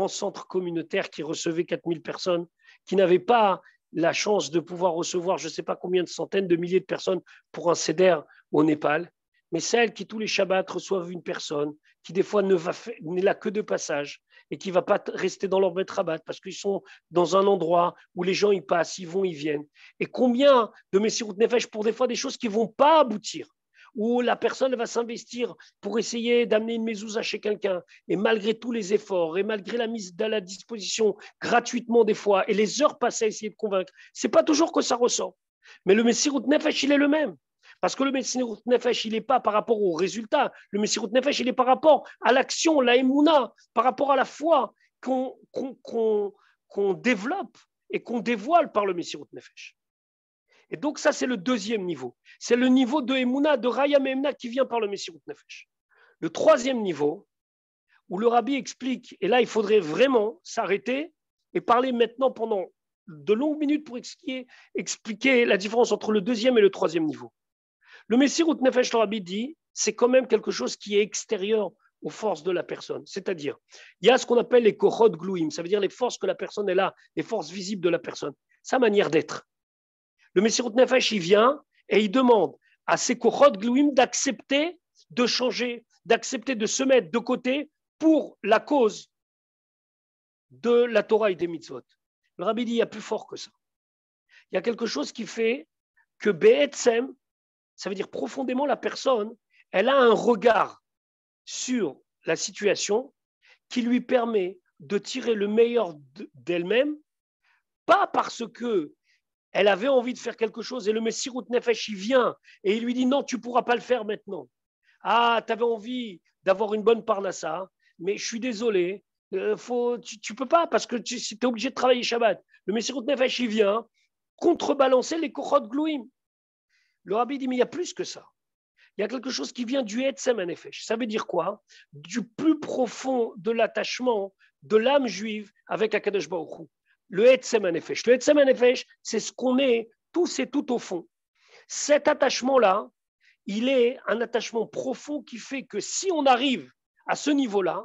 centre communautaire qui recevait 4000 personnes, qui n'avaient pas la chance de pouvoir recevoir je ne sais pas combien de centaines de milliers de personnes pour un seder au Népal, mais celles qui tous les Shabbats reçoivent une personne, qui des fois n'est là que de passage et qui ne va pas rester dans leur Beth Rabat parce qu'ils sont dans un endroit où les gens y passent, ils vont, ils viennent. Et combien de Messirut Nefesh pour des fois des choses qui ne vont pas aboutir, où la personne va s'investir pour essayer d'amener une mezouza chez quelqu'un, et malgré tous les efforts, et malgré la mise à la disposition gratuitement des fois, et les heures passées à essayer de convaincre, c'est pas toujours que ça ressort. Mais le Messirut Nefesh, il est le même. Parce que le Messirut Nefesh, il n'est pas par rapport au résultat. Le Messirut Nefesh, il est par rapport à l'action, la Emouna, par rapport à la foi qu'on développe et qu'on dévoile par le Messirut Nefesh. Et donc ça, c'est le deuxième niveau. C'est le niveau de Emouna, de Raya Memna qui vient par le Messirut Nefesh. Le troisième niveau, où le Rabbi explique, et là, il faudrait vraiment s'arrêter et parler maintenant pendant de longues minutes pour expliquer la différence entre le deuxième et le troisième niveau. Le Messirut Nefesh, le Rabbi dit, c'est quand même quelque chose qui est extérieur aux forces de la personne. C'est-à-dire, il y a ce qu'on appelle les kochot glouim, ça veut dire les forces que la personne est là, les forces visibles de la personne. sa manière d'être. Le Messirut Nefesh, il vient et il demande à ses Kochot Glouim d'accepter de changer, d'accepter de se mettre de côté pour la cause de la Torah et des mitzvot. Le Rabbi dit, il y a plus fort que ça. Il y a quelque chose qui fait que Be'etzem, ça veut dire profondément la personne, elle a un regard sur la situation qui lui permet de tirer le meilleur d'elle-même, pas parce que elle avait envie de faire quelque chose et le Messirut Nefesh, il vient et il lui dit non, tu ne pourras pas le faire maintenant. Ah, tu avais envie d'avoir une bonne parnassa, mais je suis désolé, tu ne peux pas parce que tu es obligé de travailler Shabbat. Le Messirut Nefesh, il vient contrebalancer les Kochot Glouim. Le Rabbi dit, mais il y a plus que ça. Il y a quelque chose qui vient du Etzem Nefesh. Ça veut dire quoi? Du plus profond de l'attachement de l'âme juive avec Akadosh Baruch Hu. Le Etzem Nefesh. Le Etzem Nefesh, c'est ce qu'on est tous et tout au fond. Cet attachement-là, il est un attachement profond qui fait que si on arrive à ce niveau-là,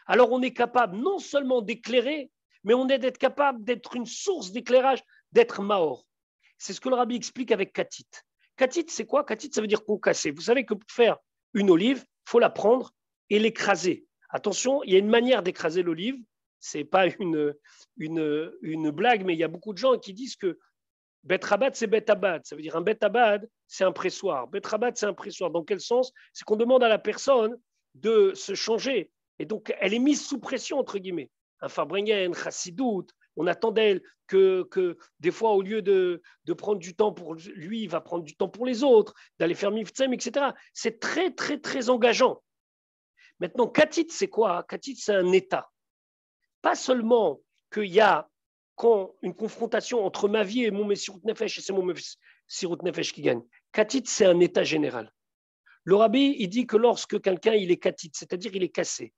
alors on est capable non seulement d'éclairer, mais on est d'être capable d'être une source d'éclairage, d'être Maor. C'est ce que le Rabbi explique avec Katit. Katit, c'est quoi? Katit, ça veut dire concasser. Vous savez que pour faire une olive, il faut la prendre et l'écraser. Attention, il y a une manière d'écraser l'olive. Ce n'est pas une blague, mais il y a beaucoup de gens qui disent que Bet Rabat, c'est Bet Abad. Ça veut dire un Bet Abad, c'est un pressoir. Bet Rabat, c'est un pressoir. Dans quel sens? C'est qu'on demande à la personne de se changer. Et donc, elle est mise sous pression, entre guillemets. Un Farbrengen, Chassidout, on attend d'elle que des fois, au lieu de prendre du temps pour lui, il va prendre du temps pour les autres, d'aller faire Miftzem, etc. C'est très, très, très engageant. Maintenant, Katit, c'est quoi? Katit, c'est un état. Pas seulement qu'il y a une confrontation entre ma vie et mon Messirut Nefesh, et c'est mon Messirut Nefesh qui gagne. Katit, c'est un état général. Le Rabbi, il dit que lorsque quelqu'un il est katit, c'est-à-dire il est cassé,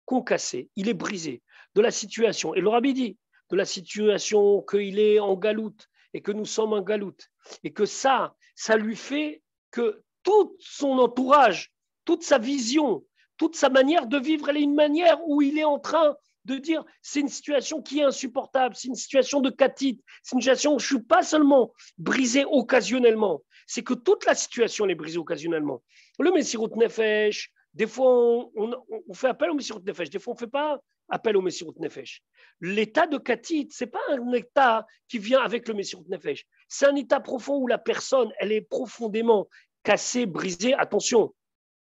concassé, il est brisé de la situation, et le Rabbi dit de la situation qu'il est en galoute et que nous sommes en galoute, et que ça lui fait que tout son entourage, toute sa vision, toute sa manière de vivre, elle est une manière où il est en train de dire c'est une situation qui est insupportable, c'est une situation de katit, c'est une situation où je ne suis pas seulement brisé occasionnellement, c'est que toute la situation est brisée occasionnellement. Le Messirut Nefesh, des fois on fait appel au Messirut Nefesh, des fois on ne fait pas appel au Messirut Nefesh. L'état de katit, ce n'est pas un état qui vient avec le Messirut Nefesh, c'est un état profond où la personne, elle est profondément cassée, brisée. Attention,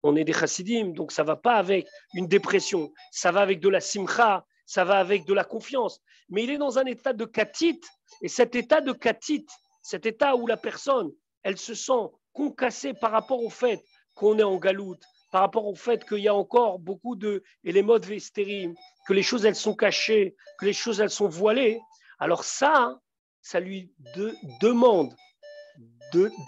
on est des chassidim, donc ça ne va pas avec une dépression, ça va avec de la simcha, ça va avec de la confiance. Mais il est dans un état de katit, et cet état de katit, cet état où la personne, elle se sent concassée par rapport au fait qu'on est en galoute, par rapport au fait qu'il y a encore beaucoup de et les modes vestérim, que les choses elles sont cachées, que les choses elles sont voilées. Alors ça lui demande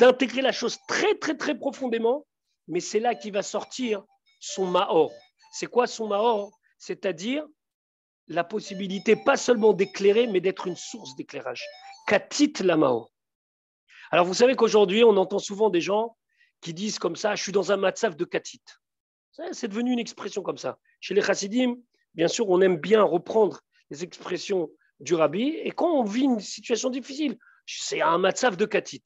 d'intégrer la chose très très très profondément. Mais c'est là qu'il va sortir son Maor. C'est quoi son Maor? C'est-à-dire la possibilité pas seulement d'éclairer, mais d'être une source d'éclairage. Katit la Maor. Alors vous savez qu'aujourd'hui, on entend souvent des gens qui disent comme ça, je suis dans un matzav de Katit. C'est devenu une expression comme ça. Chez les chassidim, bien sûr, on aime bien reprendre les expressions du Rabbi, et quand on vit une situation difficile, c'est un matzav de Katit.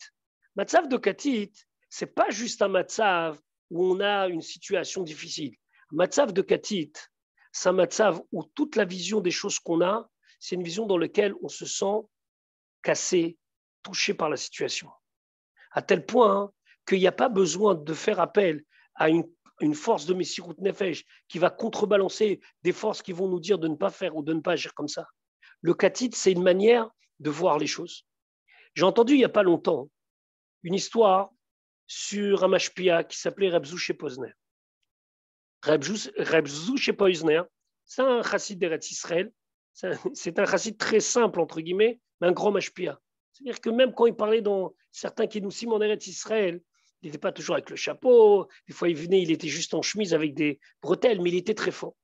Matzav de Katit, c'est pas juste un matzav où on a une situation difficile. Un matzav de Katit, c'est un matzav où toute la vision des choses qu'on a, c'est une vision dans laquelle on se sent cassé, touché par la situation. À tel point qu'il n'y a pas besoin de faire appel à une force de Messirut Nefesh qui va contrebalancer des forces qui vont nous dire de ne pas faire ou de ne pas agir comme ça. Le Katit, c'est une manière de voir les choses. J'ai entendu il n'y a pas longtemps une histoire sur un mashpia qui s'appelait Reb Zouché Posner. Reb Zouché Posner, c'est un chassid d'Eretz Israël, c'est un chassid très simple, entre guillemets, mais un grand mashpia. C'est-à-dire que même quand il parlait dans certains qui nous ciment en Eretz Israël, il n'était pas toujours avec le chapeau, des fois il venait, il était juste en chemise avec des bretelles, mais il était très fort.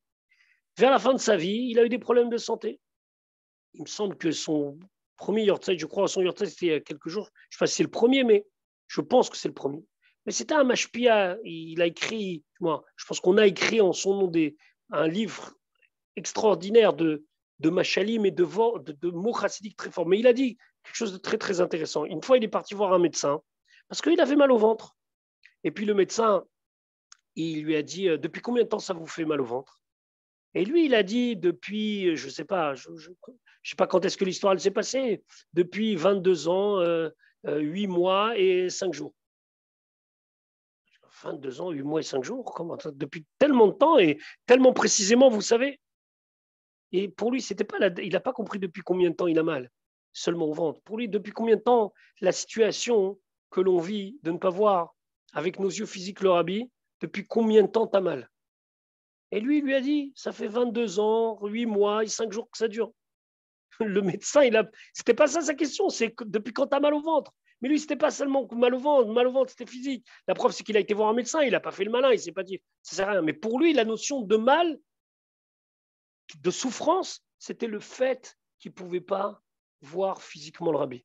Vers la fin de sa vie, il a eu des problèmes de santé. Il me semble que son premier yortzeit, je crois, son yortzeit, c'était il y a quelques jours, je ne sais pas si c'est le premier, mais je pense que c'est le premier. Mais c'était un mashpia, il a écrit, je pense qu'on a écrit en son nom un livre extraordinaire de de machalim et de mots chassidiques très forts. Mais il a dit quelque chose de très, très intéressant. Une fois, il est parti voir un médecin parce qu'il avait mal au ventre. Et puis le médecin, il lui a dit, depuis combien de temps ça vous fait mal au ventre? Et lui, il a dit, depuis, je ne sais pas, je sais pas quand est-ce que l'histoire s'est passée, depuis 22 ans, 8 mois et 5 jours. 22 ans, 8 mois et 5 jours, comment, depuis tellement de temps et tellement précisément, vous savez. Et pour lui, c'était pas il n'a pas compris depuis combien de temps il a mal, seulement au ventre. Pour lui, depuis combien de temps la situation que l'on vit de ne pas voir avec nos yeux physiques le rabbi, depuis combien de temps tu as mal? Et lui, il lui a dit, ça fait 22 ans, 8 mois et 5 jours que ça dure. Le médecin, c'était pas ça sa question, c'est depuis quand tu as mal au ventre. Mais lui, c'était pas seulement mal au ventre, c'était physique. La preuve, c'est qu'il a été voir un médecin, il n'a pas fait le malin, il s'est pas dit, ça sert à rien. Mais pour lui, la notion de mal, de souffrance, c'était le fait qu'il ne pouvait pas voir physiquement le rabbi.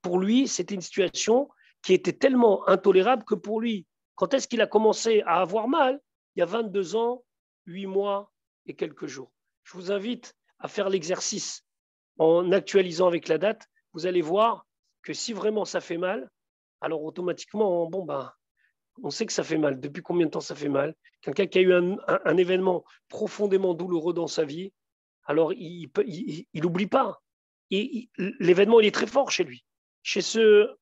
Pour lui, c'était une situation qui était tellement intolérable que pour lui, quand est-ce qu'il a commencé à avoir mal? Il y a 22 ans, 8 mois et quelques jours. Je vous invite à faire l'exercice en actualisant avec la date. Vous allez voir que si vraiment ça fait mal, alors automatiquement, bon, ben, on sait que ça fait mal. Depuis combien de temps ça fait mal? Quelqu'un qui a eu un événement profondément douloureux dans sa vie, alors il n'oublie pas. L'événement, il est très fort chez lui. Chez ce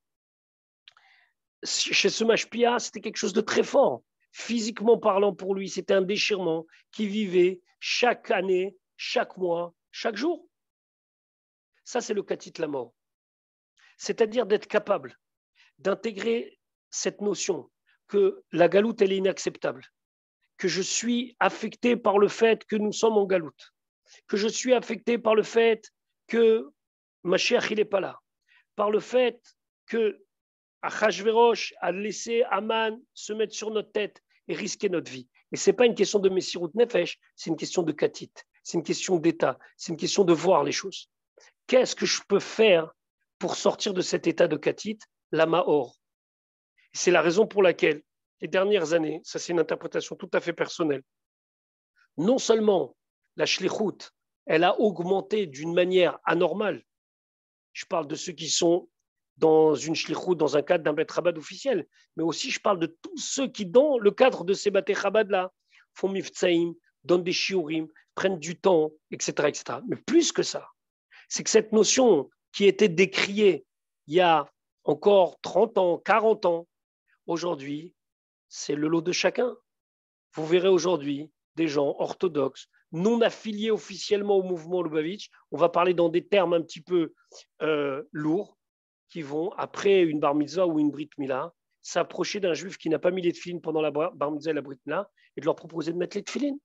Mashpia, c'était quelque chose de très fort. Physiquement parlant pour lui, c'était un déchirement qui vivait chaque année, chaque mois, chaque jour. Ça, c'est le katit la mort. C'est-à-dire d'être capable d'intégrer cette notion que la galoute, elle est inacceptable, que je suis affecté par le fait que nous sommes en galoute, que je suis affecté par le fait que Mashiach, il n'est pas là, par le fait que Achashverosh a laissé Aman se mettre sur notre tête et risquer notre vie. Et ce n'est pas une question de Messirut Nefesh, c'est une question de katit, c'est une question d'état, c'est une question de voir les choses. Qu'est-ce que je peux faire pour sortir de cet état de katit? La Mahor. C'est la raison pour laquelle, les dernières années, ça c'est une interprétation tout à fait personnelle, non seulement la shlichut, elle a augmenté d'une manière anormale. Je parle de ceux qui sont dans une shlichut, dans un cadre d'un bet Chabad officiel, mais aussi je parle de tous ceux qui, dans le cadre de ces bet Chabad-là, font miftsaïm, donnent des shiurim, prennent du temps, etc., etc. Mais plus que ça, c'est que cette notion qui était décriée il y a encore 30 ans, 40 ans, aujourd'hui, c'est le lot de chacun. Vous verrez aujourd'hui des gens orthodoxes, non affiliés officiellement au mouvement Lubavitch, on va parler dans des termes un petit peu lourds, qui vont, après une bar mitzvah ou une brit mila, s'approcher d'un juif qui n'a pas mis les tefilines pendant la bar mitzvah et la brit mila et de leur proposer de mettre les tefilines.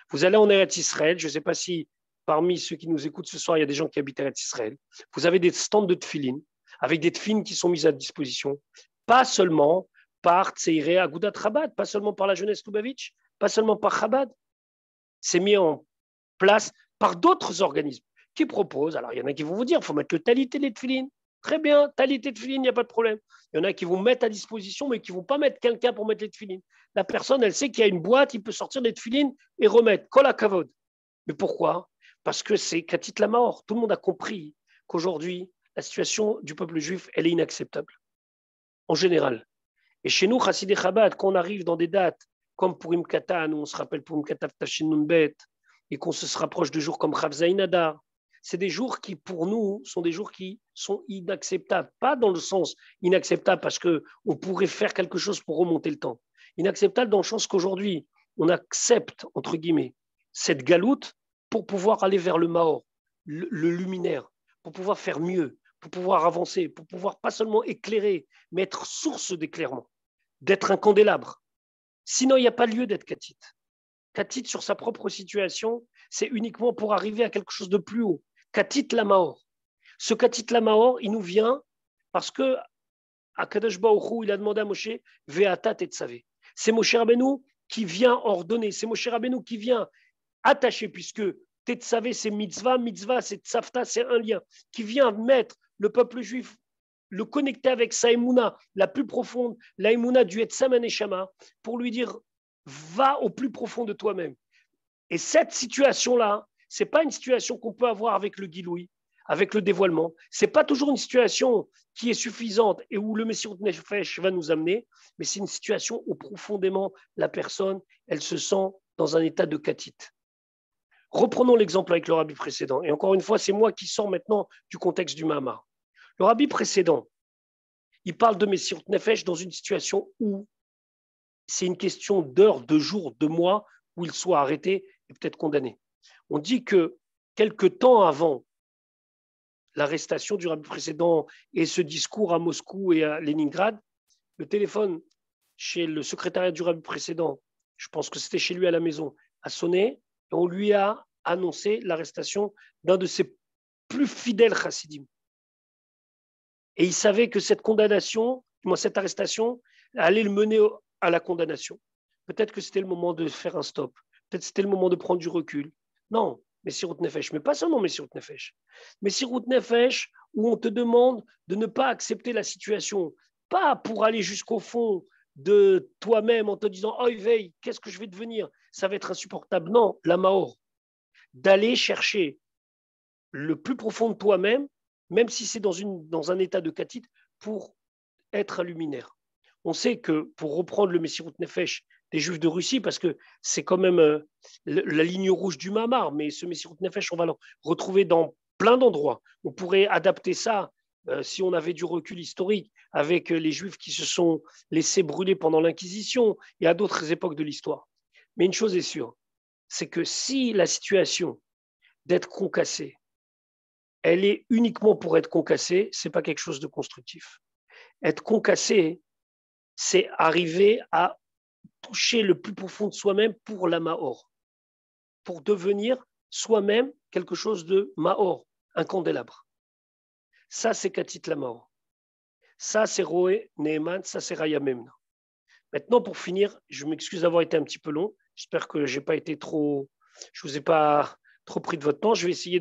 Vous allez en Eretz Israël, je ne sais pas si parmi ceux qui nous écoutent ce soir, il y a des gens qui habitent Eretz Israël. Vous avez des stands de tefilines avec des tefilines qui sont mises à disposition, pas seulement par Tseiré Agudat Chabad, pas seulement par la jeunesse Lubavitch, pas seulement par Chabad. C'est mis en place par d'autres organismes qui proposent. Alors, il y en a qui vont vous dire, il faut mettre le talit et les tefilines. Très bien, talit et tefilines, il n'y a pas de problème. Il y en a qui vont mettre à disposition, mais qui ne vont pas mettre quelqu'un pour mettre les tefilines. La personne, elle sait qu'il y a une boîte, il peut sortir les tefilines et remettre. Kol hakavod. Mais pourquoi? Parce que c'est katit la mort. Tout le monde a compris qu'aujourd'hui, la situation du peuple juif, elle est inacceptable. En général. Et chez nous, Chassidé Chabad, quand on arrive dans des dates comme Purim Katan, où on se rappelle Purim Katan Tashin Nun Bet, et qu'on se rapproche de jours comme Chav Zayin Adar, c'est des jours qui, pour nous, sont des jours qui sont inacceptables. Pas dans le sens inacceptable parce qu'on pourrait faire quelque chose pour remonter le temps. Inacceptable dans le sens qu'aujourd'hui, on accepte, entre guillemets, cette galoute pour pouvoir aller vers le Mahor, le luminaire, pour pouvoir faire mieux, pour pouvoir avancer, pour pouvoir pas seulement éclairer, mais être source d'éclairement, d'être un candélabre. Sinon, il n'y a pas lieu d'être katit. Katit sur sa propre situation, c'est uniquement pour arriver à quelque chose de plus haut. Katit la Mahor. Ce Katit la Mahor, il nous vient parce que Akadosh Baruch Hu, il a demandé à Moshe, Ve'ata tetzavé. C'est Moshe Rabbeinu qui vient ordonner, c'est Moshe Rabbeinu qui vient attacher, puisque tetzavé c'est mitzvah, mitzvah c'est tzavta, c'est un lien, qui vient mettre le peuple juif, le connecter avec sa émouna la plus profonde, la émouna du Etzam Neshama, pour lui dire va au plus profond de toi-même. Et cette situation-là, Ce n'est pas une situation qu'on peut avoir avec le Giloui, avec le dévoilement. Ce n'est pas toujours une situation qui est suffisante et où le Messirut Nefesh va nous amener, mais c'est une situation où profondément la personne, elle se sent dans un état de katit. Reprenons l'exemple avec le rabbi précédent. Et encore une fois, c'est moi qui sors maintenant du contexte du Mahamar. Le rabbi précédent, il parle de Messirut Nefesh dans une situation où c'est une question d'heures, de jours, de mois où il soit arrêté et peut-être condamné. On dit que quelque temps avant l'arrestation du rabbi précédent et ce discours à Moscou et à Leningrad, le téléphone chez le secrétariat du rabbi précédent, je pense que c'était chez lui à la maison, a sonné et on lui a annoncé l'arrestation d'un de ses plus fidèles chassidim. Et il savait que cette condamnation, cette arrestation, allait le mener à la condamnation. Peut-être que c'était le moment de faire un stop. Peut-être que c'était le moment de prendre du recul. Non, Messirut Nefesh, mais pas seulement Messirut Nefesh. Messirut Nefesh, où on te demande de ne pas accepter la situation, pas pour aller jusqu'au fond de toi-même en te disant « Oh, veille, qu'est-ce que je vais devenir? Ça va être insupportable. » Non, la Maor. D'aller chercher le plus profond de toi-même, même si c'est dans un état de katit, pour être un luminaire. On sait que, pour reprendre le Messirut Nefesh des Juifs de Russie, parce que c'est quand même la ligne rouge du Mahamar, mais ce Messirut Nefesh, on va le retrouver dans plein d'endroits. On pourrait adapter ça, si on avait du recul historique, avec les Juifs qui se sont laissés brûler pendant l'Inquisition et à d'autres époques de l'histoire. Mais une chose est sûre, c'est que si la situation d'être concassé, elle est uniquement pour être concassé, ce n'est pas quelque chose de constructif. Être concassé, c'est arriver à toucher le plus profond de soi-même pour la Maor, pour devenir soi-même quelque chose de Maor, un candélabre. Ça, c'est Katit la Maor. Ça, c'est Roé, Neheman, ça, c'est Raya Memna. Maintenant, pour finir, je m'excuse d'avoir été un petit peu long. J'espère que je vous ai pas trop pris de votre temps. Je vais essayer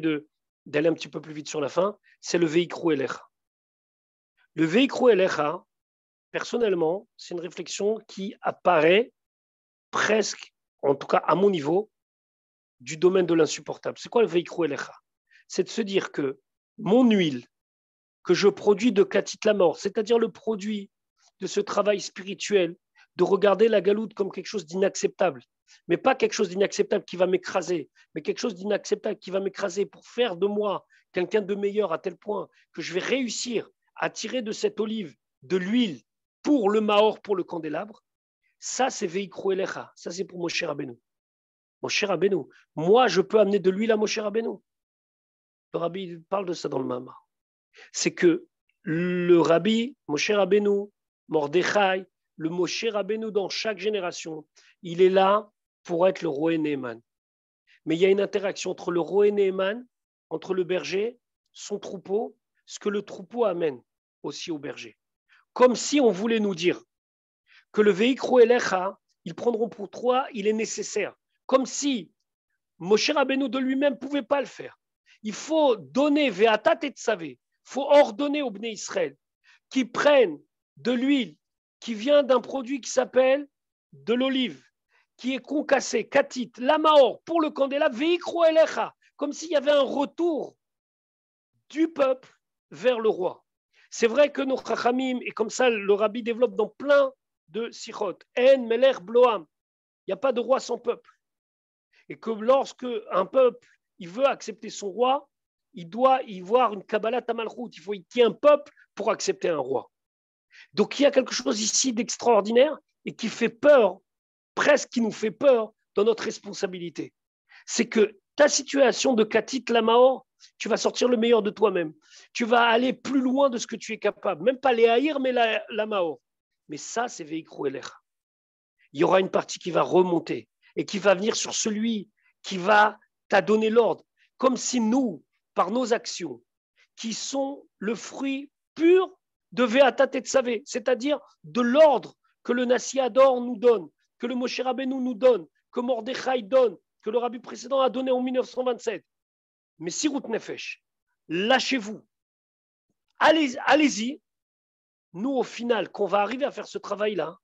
d'aller un petit peu plus vite sur la fin. C'est le Veikru Elecha. Le Veikru Elecha, personnellement, c'est une réflexion qui apparaît presque, en tout cas à mon niveau, du domaine de l'insupportable. C'est quoi le Veikru Elecha? C'est de se dire que mon huile que je produis de Katit la mort, c'est-à-dire le produit de ce travail spirituel, de regarder la galoute comme quelque chose d'inacceptable, mais pas quelque chose d'inacceptable qui va m'écraser, mais quelque chose d'inacceptable qui va m'écraser pour faire de moi quelqu'un de meilleur à tel point que je vais réussir à tirer de cette olive de l'huile pour le Maor, pour le candélabre. Ça, c'est Veikru Elecha. Ça, c'est pour Moshe Rabbeinu. Moshe Rabbeinu. Moi, je peux amener de l'huile à Moshe Rabbeinu. Le rabbi parle de ça dans le Mahamar. C'est que le rabbi, Moshe Rabbeinu, Mordechai, le Moshe Rabbeinu dans chaque génération, il est là pour être le Roé Neheman. Mais il y a une interaction entre le Roé Neheman, entre le berger, son troupeau, ce que le troupeau amène aussi au berger. Comme si on voulait nous dire que le Veikru Elecha, ils prendront pour toi, il est nécessaire. Comme si Moshe Rabbeinu de lui-même ne pouvait pas le faire. Il faut donner Ve'ata Tetzavé, il faut ordonner aux Bnei Israël qu'ils prennent de l'huile qui vient d'un produit qui s'appelle de l'olive, qui est concassé, katit, lamaor, pour le candélabre, Veikru Elecha, comme s'il y avait un retour du peuple vers le roi. C'est vrai que nos chachamim, et comme ça le rabbi développe dans plein de sichot, En Melech Bloam, il n'y a pas de roi sans peuple. Et que lorsque un peuple il veut accepter son roi, il doit y voir une Kabbalat Malchut. Il faut qu'il y ait un peuple pour accepter un roi. Donc il y a quelque chose ici d'extraordinaire et qui fait peur, presque qui nous fait peur dans notre responsabilité. C'est que ta situation de Katit Lamaor, tu vas sortir le meilleur de toi-même. Tu vas aller plus loin de ce que tu es capable. Même pas les haïr, mais la Maor. Mais ça, c'est Veikru Elecha. Il y aura une partie qui va remonter et qui va venir sur celui qui va t'a donné l'ordre. Comme si nous, par nos actions, qui sont le fruit pur de Ve'ata Tetzavé, c'est-à-dire de l'ordre que le Nassi Ador nous donne, que le Moshe Rabbeinu nous donne, que Mordechai donne, que le rabbi précédent a donné en 1927. Mais Sirut Nefesh, lâchez-vous, allez-y. Nous, au final, qu'on va arriver à faire ce travail-là,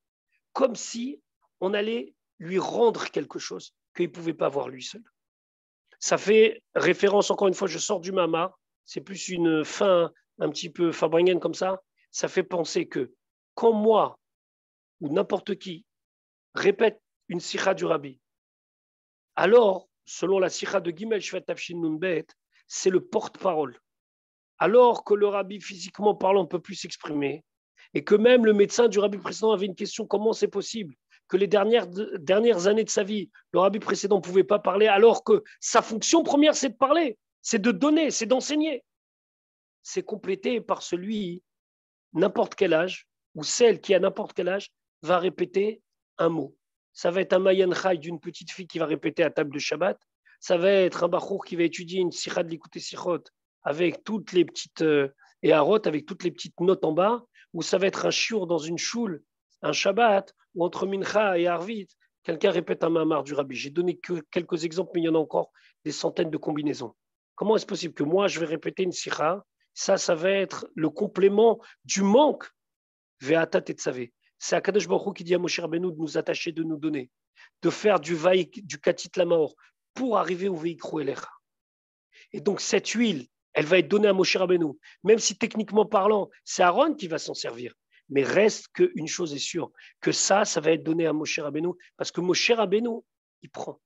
comme si on allait lui rendre quelque chose qu'il ne pouvait pas avoir lui seul. Ça fait référence, encore une fois, je sors du Mama, c'est plus une fin un petit peu fabrienne comme ça. Ça fait penser que quand moi ou n'importe qui répète une sikha du Rabbi, alors, selon la sikha de Gimel Shvat Tafshin Nun Bet, c'est le porte-parole. Alors que le Rabbi, physiquement parlant, ne peut plus s'exprimer, et que même le médecin du Rabbi précédent avait une question, comment c'est possible que les dernières années de sa vie, le Rabbi précédent ne pouvait pas parler, alors que sa fonction première, c'est de parler, c'est de donner, c'est d'enseigner. C'est complété par celui, n'importe quel âge, ou celle qui, à n'importe quel âge, va répéter un mot. Ça va être un Mayan Chai d'une petite fille qui va répéter à table de Shabbat. Ça va être un Bachour qui va étudier une Sikha de l'Ikouté Sichot avec toutes les petites et Harot, avec toutes les petites notes en bas. Ou ça va être un Shiur dans une choule, un Shabbat, ou entre Mincha et Arvit, quelqu'un répète un Mamar du Rabbi. J'ai donné que quelques exemples, mais il y en a encore des centaines de combinaisons. Comment est-ce possible que moi, je vais répéter une Sikha? Ça va être le complément du manque. Ve'ata tetzavé. C'est Akadosh Baruch Hu qui dit à Moshe Rabbeinu de nous attacher, de nous donner, de faire du katit lamaor pour arriver au veikru elecha. Et donc cette huile, elle va être donnée à Moshe Rabbeinu, même si techniquement parlant, c'est Aaron qui va s'en servir. Mais reste qu'une chose est sûre, que ça va être donné à Moshe Rabbeinu, parce que Moshe Rabbeinu, il prend.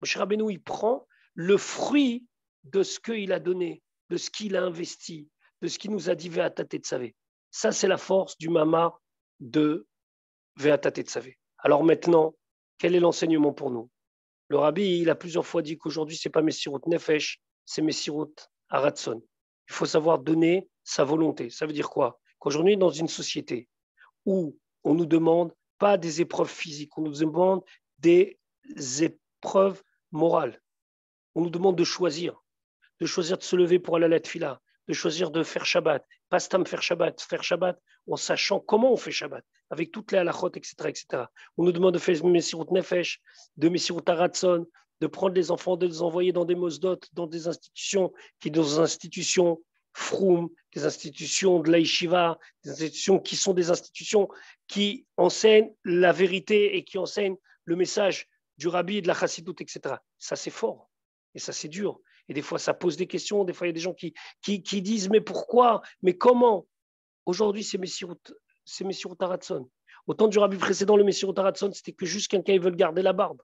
Moshe Rabbeinu, il prend le fruit de ce qu'il a donné, de ce qu'il a investi, de ce qu'il nous a dit Ve'ata tetzavé. Ça, c'est la force du Mama de Ve'ata tetzavé. Alors maintenant, quel est l'enseignement pour nous? Le Rabbi, il a plusieurs fois dit qu'aujourd'hui, ce n'est pas Messirut Nefesh, c'est Messirut Haratson. Il faut savoir donner sa volonté. Ça veut dire quoi? Qu'aujourd'hui, dans une société où on ne nous demande pas des épreuves physiques, on nous demande des épreuves morales. On nous demande de choisir de se lever pour aller à la tfila, de choisir de faire Shabbat, pas stam faire Shabbat en sachant comment on fait Shabbat, avec toutes les halachot, etc., etc. On nous demande de faire Messirut Nefesh, de Messirut Haratson, de prendre les enfants, de les envoyer dans des mosdot, dans des institutions Froum, des institutions de l'Aïshiva, des institutions qui sont des institutions qui enseignent la vérité et qui enseignent le message du Rabbi, de la Chassidut, etc. Ça, c'est fort et ça, c'est dur. Et des fois, ça pose des questions. Des fois, il y a des gens qui disent mais pourquoi? Mais comment? Aujourd'hui, c'est Messirut Haratson. Au temps du Rabbi précédent, le Messirut Haratson, c'était que juste quelqu'un, ils veulent garder la barbe.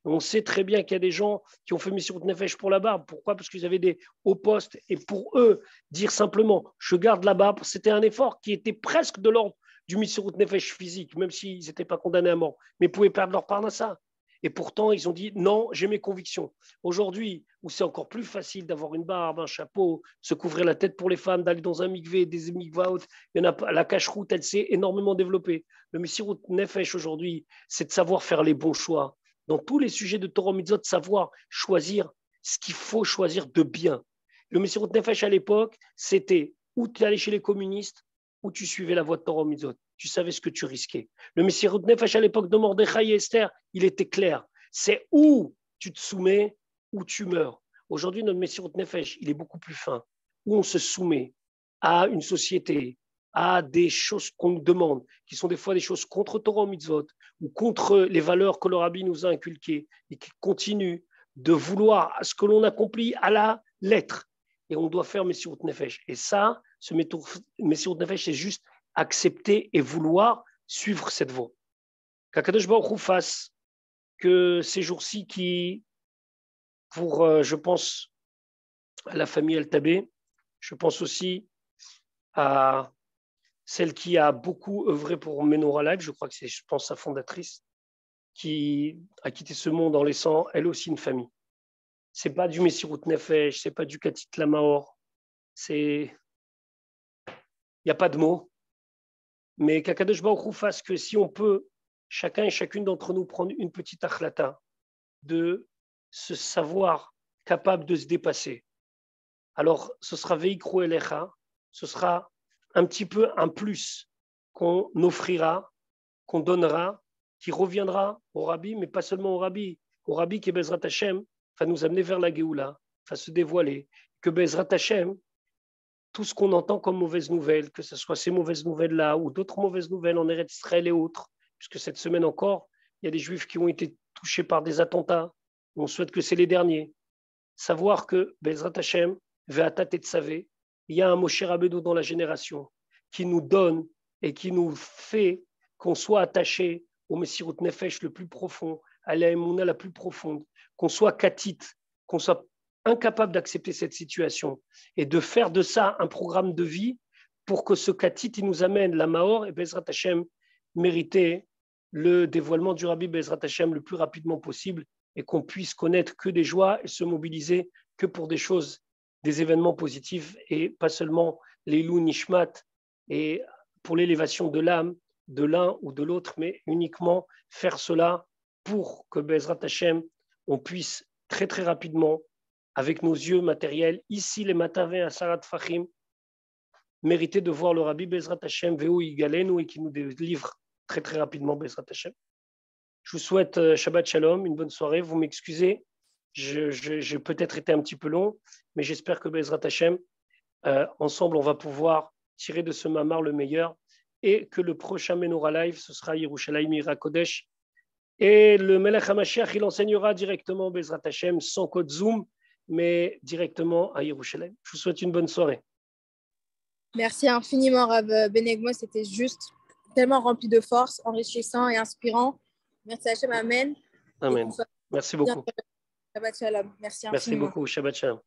Et on sait très bien qu'il y a des gens qui ont fait Messirut Nefesh pour la barbe. Pourquoi? Parce qu'ils avaient des hauts postes. Et pour eux, dire simplement je garde la barbe, c'était un effort qui était presque de l'ordre du Messirut Nefesh physique, même s'ils n'étaient pas condamnés à mort. Mais ils pouvaient perdre leur parnassa. Et pourtant, ils ont dit non, j'ai mes convictions. Aujourd'hui, où c'est encore plus facile d'avoir une barbe, un chapeau, se couvrir la tête pour les femmes, d'aller dans un mikvé, des mikvaot, il y en a, la cache-route, elle s'est énormément développée. Le Messirut Nefesh aujourd'hui, c'est de savoir faire les bons choix. Dans tous les sujets de Torah Mitzvot, savoir choisir ce qu'il faut choisir de bien. Le Messirut Nefesh à l'époque, c'était où tu allais chez les communistes, ou tu suivais la voie de Torah Mitzvot. Tu savais ce que tu risquais. Le Messirut Nefesh à l'époque de Mordechai et Esther, il était clair. C'est où tu te soumets, où tu meurs. Aujourd'hui, notre Messirut Nefesh, il est beaucoup plus fin. Où on se soumet à une société, à des choses qu'on nous demande, qui sont des fois des choses contre Torah Mitzvot, ou contre les valeurs que le Rabbi nous a inculquées, et qui continuent de vouloir ce que l'on accomplit à la lettre. Et on doit faire Messirut Nefesh. Et ça, ce Messirut Nefesh, c'est juste accepter et vouloir suivre cette voie. Qu'Akadosh Baruch Hu fasse que ces jours-ci qui, pour, je pense, à la famille El-Tabé, je pense aussi à celle qui a beaucoup œuvré pour Menorah Live, je crois que c'est, je pense, sa fondatrice, qui a quitté ce monde en laissant, elle aussi, une famille. C'est pas du Messirut Nefesh, c'est pas du Katit Lamaor, il n'y a pas de mots, mais qu'Akadosh Baruch Hu fasse que si on peut, chacun et chacune d'entre nous, prendre une petite achlata, de se savoir capable de se dépasser. Alors, ce sera Veikru Elecha, ce sera un petit peu un plus qu'on offrira, qu'on donnera, qui reviendra au Rabbi, mais pas seulement au Rabbi qui est Bezrat Hashem, va nous amener vers la Géoula, va se dévoiler, que Bezrat Hashem, tout ce qu'on entend comme mauvaises nouvelles, que ce soit ces mauvaises nouvelles-là ou d'autres mauvaises nouvelles en Eretz Israël et autres, puisque cette semaine encore, il y a des Juifs qui ont été touchés par des attentats. On souhaite que c'est les derniers. savoir que Bezrat Hashem, Ve'ata Tetzavé, il y a un Moshe Rabbeinu dans la génération qui nous donne et qui nous fait qu'on soit attaché au Messirut Nefesh le plus profond, à la Emouna la plus profonde, qu'on soit katit, qu'on soit incapable d'accepter cette situation et de faire de ça un programme de vie pour que ce katit il nous amène la Mahor et Bezrat Hashem mériter le dévoilement du Rabbi Bezrat Hashem le plus rapidement possible et qu'on puisse connaître que des joies et se mobiliser que pour des choses, des événements positifs et pas seulement les Lou Nishmat et pour l'élévation de l'âme de l'un ou de l'autre, mais uniquement faire cela pour que Bezrat Hashem, on puisse très très rapidement, avec nos yeux matériels, ici les Matavins à Sarat Fahim, mériter de voir le Rabbi Bezrat Hashem, Veu Yigalenu, et qui nous délivre très très rapidement Bezrat Hashem. Je vous souhaite Shabbat Shalom, une bonne soirée. Vous m'excusez, j'ai peut-être été un petit peu long, mais j'espère que Bezrat Hashem, ensemble, on va pouvoir tirer de ce mamar le meilleur et que le prochain Menorah Live, ce sera Yerushalayim Ira Kodesh. Et le Melech HaMashiach, il enseignera directement Bezrat Hashem, sans code Zoom, mais directement à Yerushalayim. Je vous souhaite une bonne soirée. Merci infiniment, Rav Benegmo. C'était juste tellement rempli de force, enrichissant et inspirant. Merci Hashem, Amen. Amen. Merci beaucoup. Shabbat Shalom. Merci infiniment. Merci beaucoup. Shabbat Shalom.